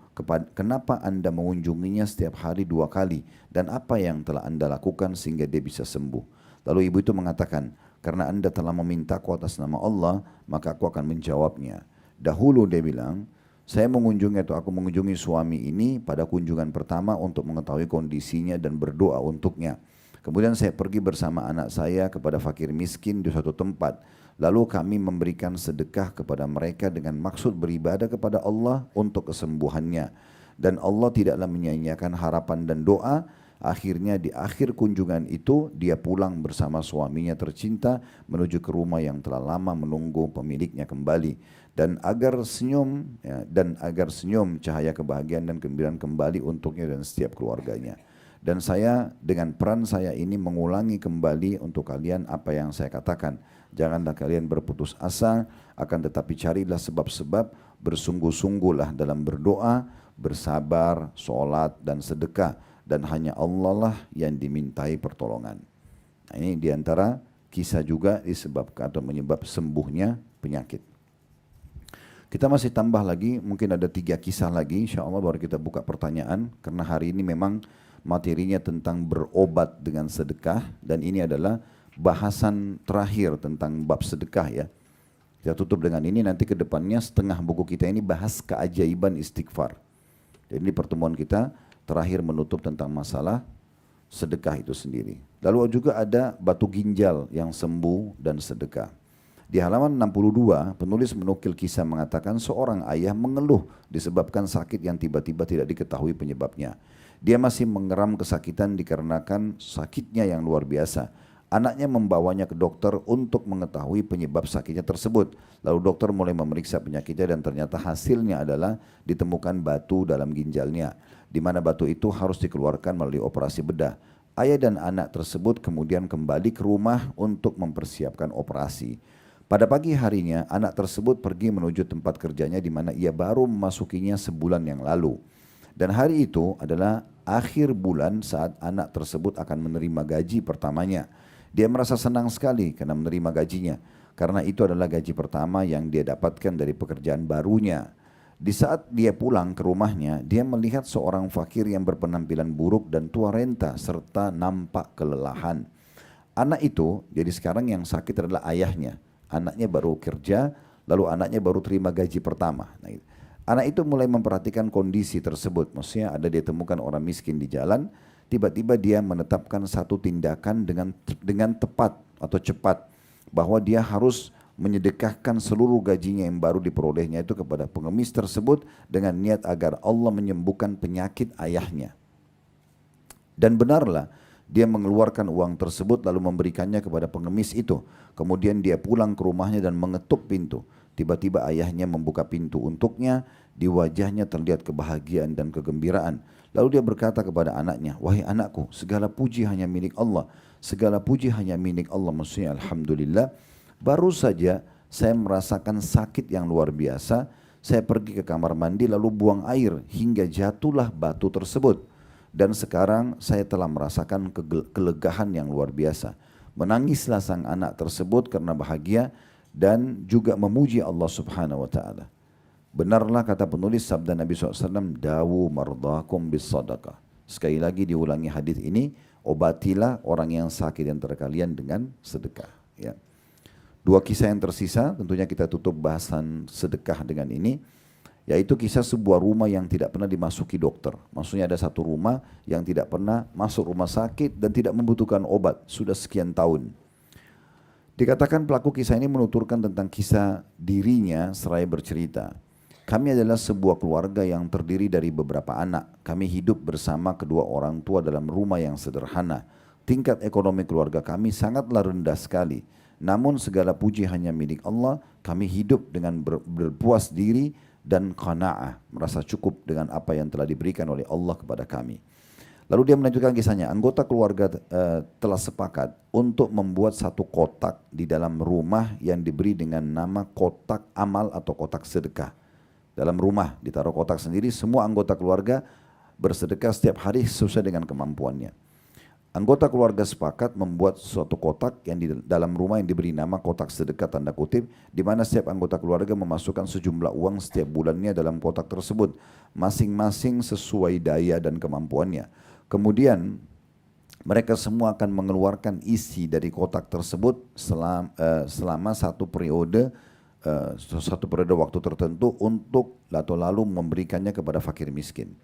kenapa Anda mengunjunginya setiap hari 2 kali dan apa yang telah Anda lakukan sehingga dia bisa sembuh. Lalu ibu itu mengatakan, karena Anda telah memintaku atas nama Allah, maka aku akan menjawabnya. Dahulu dia bilang, aku mengunjungi suami ini pada kunjungan pertama untuk mengetahui kondisinya dan berdoa untuknya. Kemudian saya pergi bersama anak saya kepada fakir miskin di suatu tempat. Lalu kami memberikan sedekah kepada mereka dengan maksud beribadah kepada Allah untuk kesembuhannya. Dan Allah tidaklah menyia-nyiakan harapan dan doa. Akhirnya di akhir kunjungan itu dia pulang bersama suaminya tercinta menuju ke rumah yang telah lama menunggu pemiliknya kembali. Dan agar senyum cahaya kebahagiaan dan kegembiraan kembali untuknya dan setiap keluarganya. Dan saya dengan peran saya ini mengulangi kembali untuk kalian apa yang saya katakan. Janganlah kalian berputus asa, akan tetapi carilah sebab-sebab, bersungguh-sungguhlah dalam berdoa, bersabar, sholat dan sedekah. Dan hanya Allah lah yang dimintai pertolongan. Nah, ini diantara kisah juga disebabkan atau menyebab sembuhnya penyakit. Kita masih tambah lagi, mungkin ada 3 kisah lagi, insya Allah baru kita buka pertanyaan. Karena hari ini memang materinya tentang berobat dengan sedekah, dan ini adalah bahasan terakhir tentang bab sedekah ya. Kita tutup dengan ini, nanti ke depannya setengah buku kita ini bahas keajaiban istighfar. Jadi ini pertemuan kita terakhir menutup tentang masalah sedekah itu sendiri. Lalu juga ada batu ginjal yang sembuh dan sedekah. Di halaman 62, penulis menukil kisah mengatakan seorang ayah mengeluh disebabkan sakit yang tiba-tiba tidak diketahui penyebabnya. Dia masih mengeram kesakitan dikarenakan sakitnya yang luar biasa. Anaknya membawanya ke dokter untuk mengetahui penyebab sakitnya tersebut. Lalu dokter mulai memeriksa penyakitnya dan ternyata hasilnya adalah ditemukan batu dalam ginjalnya, di mana batu itu harus dikeluarkan melalui operasi bedah. Ayah dan anak tersebut kemudian kembali ke rumah untuk mempersiapkan operasi. Pada pagi harinya, anak tersebut pergi menuju tempat kerjanya di mana ia baru memasukinya sebulan yang lalu. Dan hari itu adalah akhir bulan saat anak tersebut akan menerima gaji pertamanya. Dia merasa senang sekali karena menerima gajinya, karena itu adalah gaji pertama yang dia dapatkan dari pekerjaan barunya. Di saat dia pulang ke rumahnya, dia melihat seorang fakir yang berpenampilan buruk dan tua renta serta nampak kelelahan. Anak itu, jadi sekarang yang sakit adalah ayahnya. Anaknya baru kerja, lalu anaknya baru terima gaji pertama. Anak itu mulai memperhatikan kondisi tersebut. Maksudnya ada dia temukan orang miskin di jalan, tiba-tiba dia menetapkan satu tindakan dengan tepat atau cepat, bahwa dia harus menyedekahkan seluruh gajinya yang baru diperolehnya itu kepada pengemis tersebut dengan niat agar Allah menyembuhkan penyakit ayahnya. Dan benarlah, dia mengeluarkan uang tersebut lalu memberikannya kepada pengemis itu. Kemudian dia pulang ke rumahnya dan mengetuk pintu. Tiba-tiba ayahnya membuka pintu untuknya, di wajahnya terlihat kebahagiaan dan kegembiraan. Lalu dia berkata kepada anaknya, "Wahai anakku, segala puji hanya milik Allah. Segala puji hanya milik Allah." Maksudnya alhamdulillah, baru saja saya merasakan sakit yang luar biasa. Saya pergi ke kamar mandi lalu buang air hingga jatuhlah batu tersebut. Dan sekarang saya telah merasakan kelegahan yang luar biasa. Menangislah sang anak tersebut karena bahagia dan juga memuji Allah Subhanahu wa taala. Benarlah kata penulis sabda Nabi SAW, "Dawu mardakum bis sadaqah." Sekali lagi diulangi hadis ini, obatilah orang yang sakit di antara kalian dengan sedekah. Ya. 2 kisah yang tersisa, tentunya kita tutup bahasan sedekah dengan ini. Yaitu kisah sebuah rumah yang tidak pernah dimasuki dokter. Maksudnya ada satu rumah yang tidak pernah masuk rumah sakit dan tidak membutuhkan obat sudah sekian tahun. Dikatakan pelaku kisah ini menuturkan tentang kisah dirinya seraya bercerita. "Kami adalah sebuah keluarga yang terdiri dari beberapa anak. Kami hidup bersama kedua orang tua dalam rumah yang sederhana. Tingkat ekonomi keluarga kami sangatlah rendah sekali. Namun segala puji hanya milik Allah. Kami hidup dengan berpuas diri dan qanaah, merasa cukup dengan apa yang telah diberikan oleh Allah kepada kami." Lalu dia melanjutkan kisahnya, anggota keluarga telah sepakat untuk membuat satu kotak di dalam rumah yang diberi dengan nama kotak amal atau kotak sedekah. Dalam rumah ditaruh kotak sendiri, semua anggota keluarga bersedekah setiap hari sesuai dengan kemampuannya. Anggota keluarga sepakat membuat suatu kotak yang di dalam rumah yang diberi nama kotak sedekah tanda kutip, di mana setiap anggota keluarga memasukkan sejumlah uang setiap bulannya dalam kotak tersebut, masing-masing sesuai daya dan kemampuannya. Kemudian mereka semua akan mengeluarkan isi dari kotak tersebut selama satu periode waktu tertentu untuk lalu memberikannya kepada fakir miskin.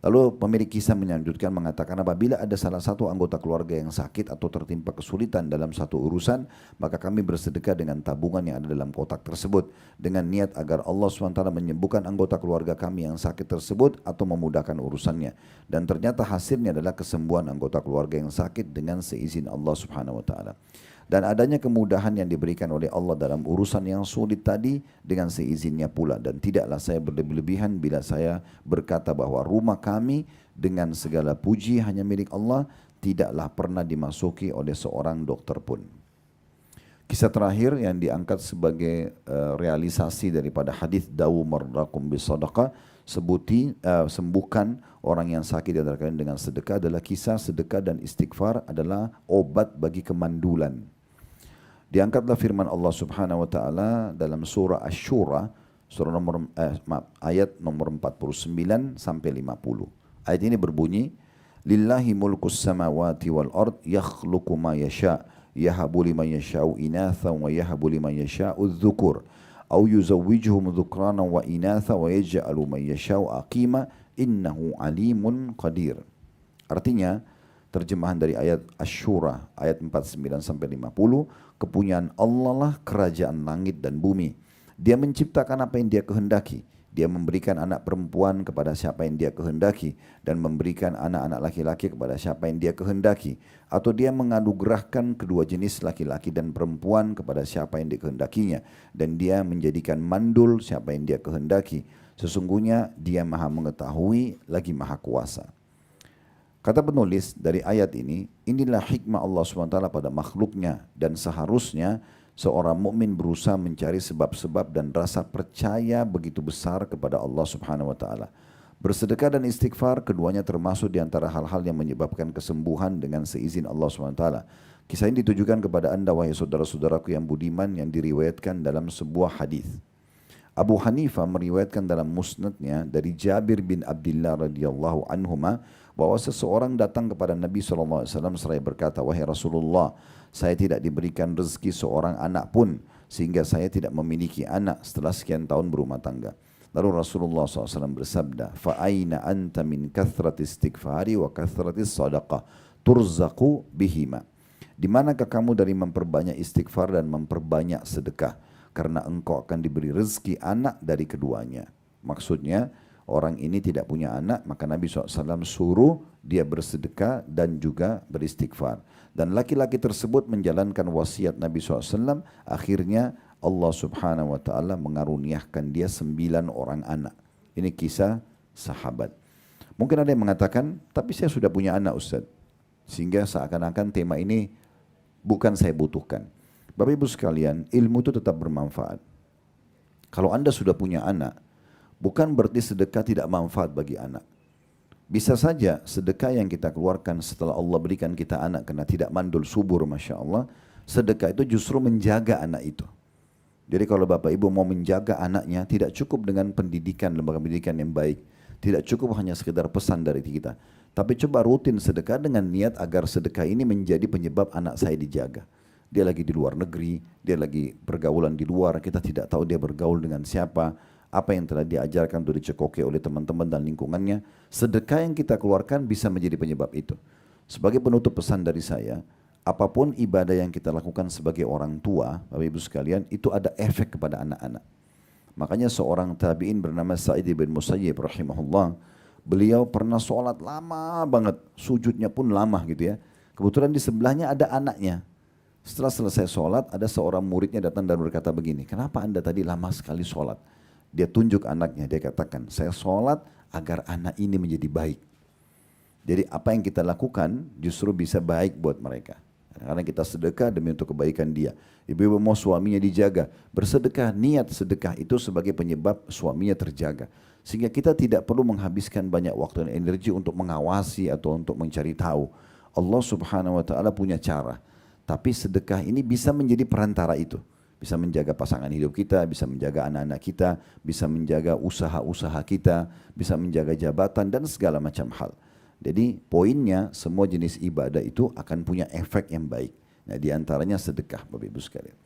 Lalu pemilik kisah melanjutkan mengatakan, apabila ada salah satu anggota keluarga yang sakit atau tertimpa kesulitan dalam satu urusan, maka kami bersedekah dengan tabungan yang ada dalam kotak tersebut dengan niat agar Allah SWT menyembuhkan anggota keluarga kami yang sakit tersebut atau memudahkan urusannya. Dan ternyata hasilnya adalah kesembuhan anggota keluarga yang sakit dengan seizin Allah SWT. Dan adanya kemudahan yang diberikan oleh Allah dalam urusan yang sulit tadi dengan seizinnya pula. Dan tidaklah saya berlebihan bila saya berkata bahwa rumah kami dengan segala puji hanya milik Allah, tidaklah pernah dimasuki oleh seorang dokter pun. Kisah terakhir yang diangkat sebagai realisasi daripada hadis dawu mardakum bisadaqah, sembuhkan orang yang sakit di antara kalian dengan sedekah, adalah kisah sedekah dan istighfar adalah obat bagi kemandulan. Diangkatlah firman Allah Subhanahu wa taala dalam surah Asy-Syura, ayat nomor 49 sampai 50. Ayat ini berbunyi, Lillahi mulkus samawati wal ard yakhluqu ma yasha' yahabu liman yasha'u inatha wa yahabu liman yasha'u dhukur au yuzawwijuhum dhukrana wa inatha wa yaj'alu man yasha'u aqima innahu alimun qadir. Artinya, terjemahan dari ayat Asy-Syura ayat 49 sampai 50, kepunyaan Allah lah kerajaan langit dan bumi. Dia menciptakan apa yang Dia kehendaki. Dia memberikan anak perempuan kepada siapa yang Dia kehendaki dan memberikan anak-anak laki-laki kepada siapa yang Dia kehendaki, atau Dia menganugerahkan kedua jenis laki-laki dan perempuan kepada siapa yang dikehendakinya, dan Dia menjadikan mandul siapa yang Dia kehendaki. Sesungguhnya Dia Maha mengetahui lagi Maha kuasa. Kata penulis dari ayat ini, inilah hikmah Allah SWT pada makhluknya, dan seharusnya seorang mukmin berusaha mencari sebab-sebab dan rasa percaya begitu besar kepada Allah Subhanahu wa taala. Bersedekah dan istighfar keduanya termasuk di antara hal-hal yang menyebabkan kesembuhan dengan seizin Allah Subhanahu wa taala. Kisah ini ditujukan kepada Anda wahai saudara-saudaraku yang budiman, yang diriwayatkan dalam sebuah hadis. Abu Hanifah meriwayatkan dalam musnadnya dari Jabir bin Abdullah radhiyallahu anhuma bahwa seseorang datang kepada Nabi SAW seraya berkata, wahai Rasulullah, saya tidak diberikan rezeki seorang anak pun sehingga saya tidak memiliki anak setelah sekian tahun berumah tangga. Lalu Rasulullah SAW bersabda, fa'aina anta min kathrati istighfari wa kathrati sadaqah turzaqu bihima. Di manakah kamu dari memperbanyak istighfar dan memperbanyak sedekah? Karena engkau akan diberi rezeki anak dari keduanya. Maksudnya, orang ini tidak punya anak, maka Nabi SAW suruh dia bersedekah dan juga beristighfar. Dan laki-laki tersebut menjalankan wasiat Nabi SAW, akhirnya Allah Subhanahu wa taala mengaruniakan dia 9 orang anak. Ini kisah sahabat. Mungkin ada yang mengatakan, tapi saya sudah punya anak Ustaz. Sehingga seakan-akan tema ini bukan saya butuhkan. Bapak Ibu sekalian, ilmu itu tetap bermanfaat. Kalau Anda sudah punya anak, bukan berarti sedekah tidak manfaat bagi anak. Bisa saja sedekah yang kita keluarkan setelah Allah berikan kita anak karena tidak mandul subur, Masya Allah, sedekah itu justru menjaga anak itu. Jadi kalau Bapak Ibu mau menjaga anaknya, tidak cukup dengan pendidikan, lembaga pendidikan yang baik. Tidak cukup hanya sekedar pesan dari kita. Tapi coba rutin sedekah dengan niat agar sedekah ini menjadi penyebab anak saya dijaga. Dia lagi di luar negeri, dia lagi pergaulan di luar, kita tidak tahu dia bergaul dengan siapa, apa yang telah diajarkan untuk dicekoki oleh teman-teman dan lingkungannya. Sedekah yang kita keluarkan bisa menjadi penyebab itu. Sebagai penutup pesan dari saya, apapun ibadah yang kita lakukan sebagai orang tua, Bapak Ibu sekalian, itu ada efek kepada anak-anak. Makanya seorang tabi'in bernama Sa'id bin Musayyib rahimahullah, beliau pernah sholat lama banget, sujudnya pun lama gitu ya. Kebetulan di sebelahnya ada anaknya. Setelah selesai sholat, ada seorang muridnya datang dan berkata begini, kenapa Anda tadi lama sekali sholat? Dia tunjuk anaknya, dia katakan, saya sholat agar anak ini menjadi baik. Jadi apa yang kita lakukan justru bisa baik buat mereka. Karena kita sedekah demi untuk kebaikan dia. Ibu-ibu mau suaminya dijaga, bersedekah, niat sedekah itu sebagai penyebab suaminya terjaga. Sehingga kita tidak perlu menghabiskan banyak waktu dan energi untuk mengawasi atau untuk mencari tahu. Allah Subhanahu wa taala punya cara. Tapi sedekah ini bisa menjadi perantara itu. Bisa menjaga pasangan hidup kita, bisa menjaga anak-anak kita, bisa menjaga usaha-usaha kita, bisa menjaga jabatan dan segala macam hal. Jadi poinnya semua jenis ibadah itu akan punya efek yang baik. Nah, di antaranya sedekah, Bapak Ibu sekalian.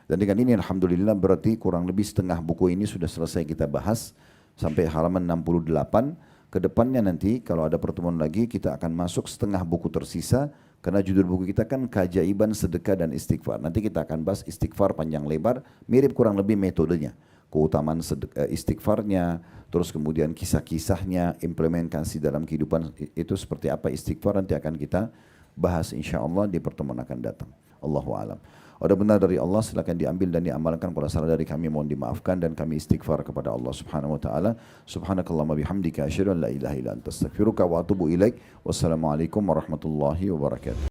Dan dengan ini alhamdulillah berarti kurang lebih setengah buku ini sudah selesai kita bahas sampai halaman 68. Kedepannya nanti kalau ada pertemuan lagi kita akan masuk setengah buku tersisa. Karena judul buku kita kan keajaiban sedekah dan istighfar. Nanti kita akan bahas istighfar panjang lebar, mirip kurang lebih metodenya. Keutamaan istighfarnya, terus kemudian kisah-kisahnya, implementasi dalam kehidupan itu seperti apa istighfar, nanti akan kita bahas insya Allah di pertemuan akan datang. Allahu a'lam. Ada benar dari Allah silakan diambil dan diamalkan. Kalau salah dari kami mohon dimaafkan dan kami istighfar kepada Allah Subhanahu wa taala. Subhanakallahumma bihamdika asyhadu an la ilaha illa anta astaghfiruka wa atubu ilaik. Wassalamualaikum warahmatullahi wabarakatuh.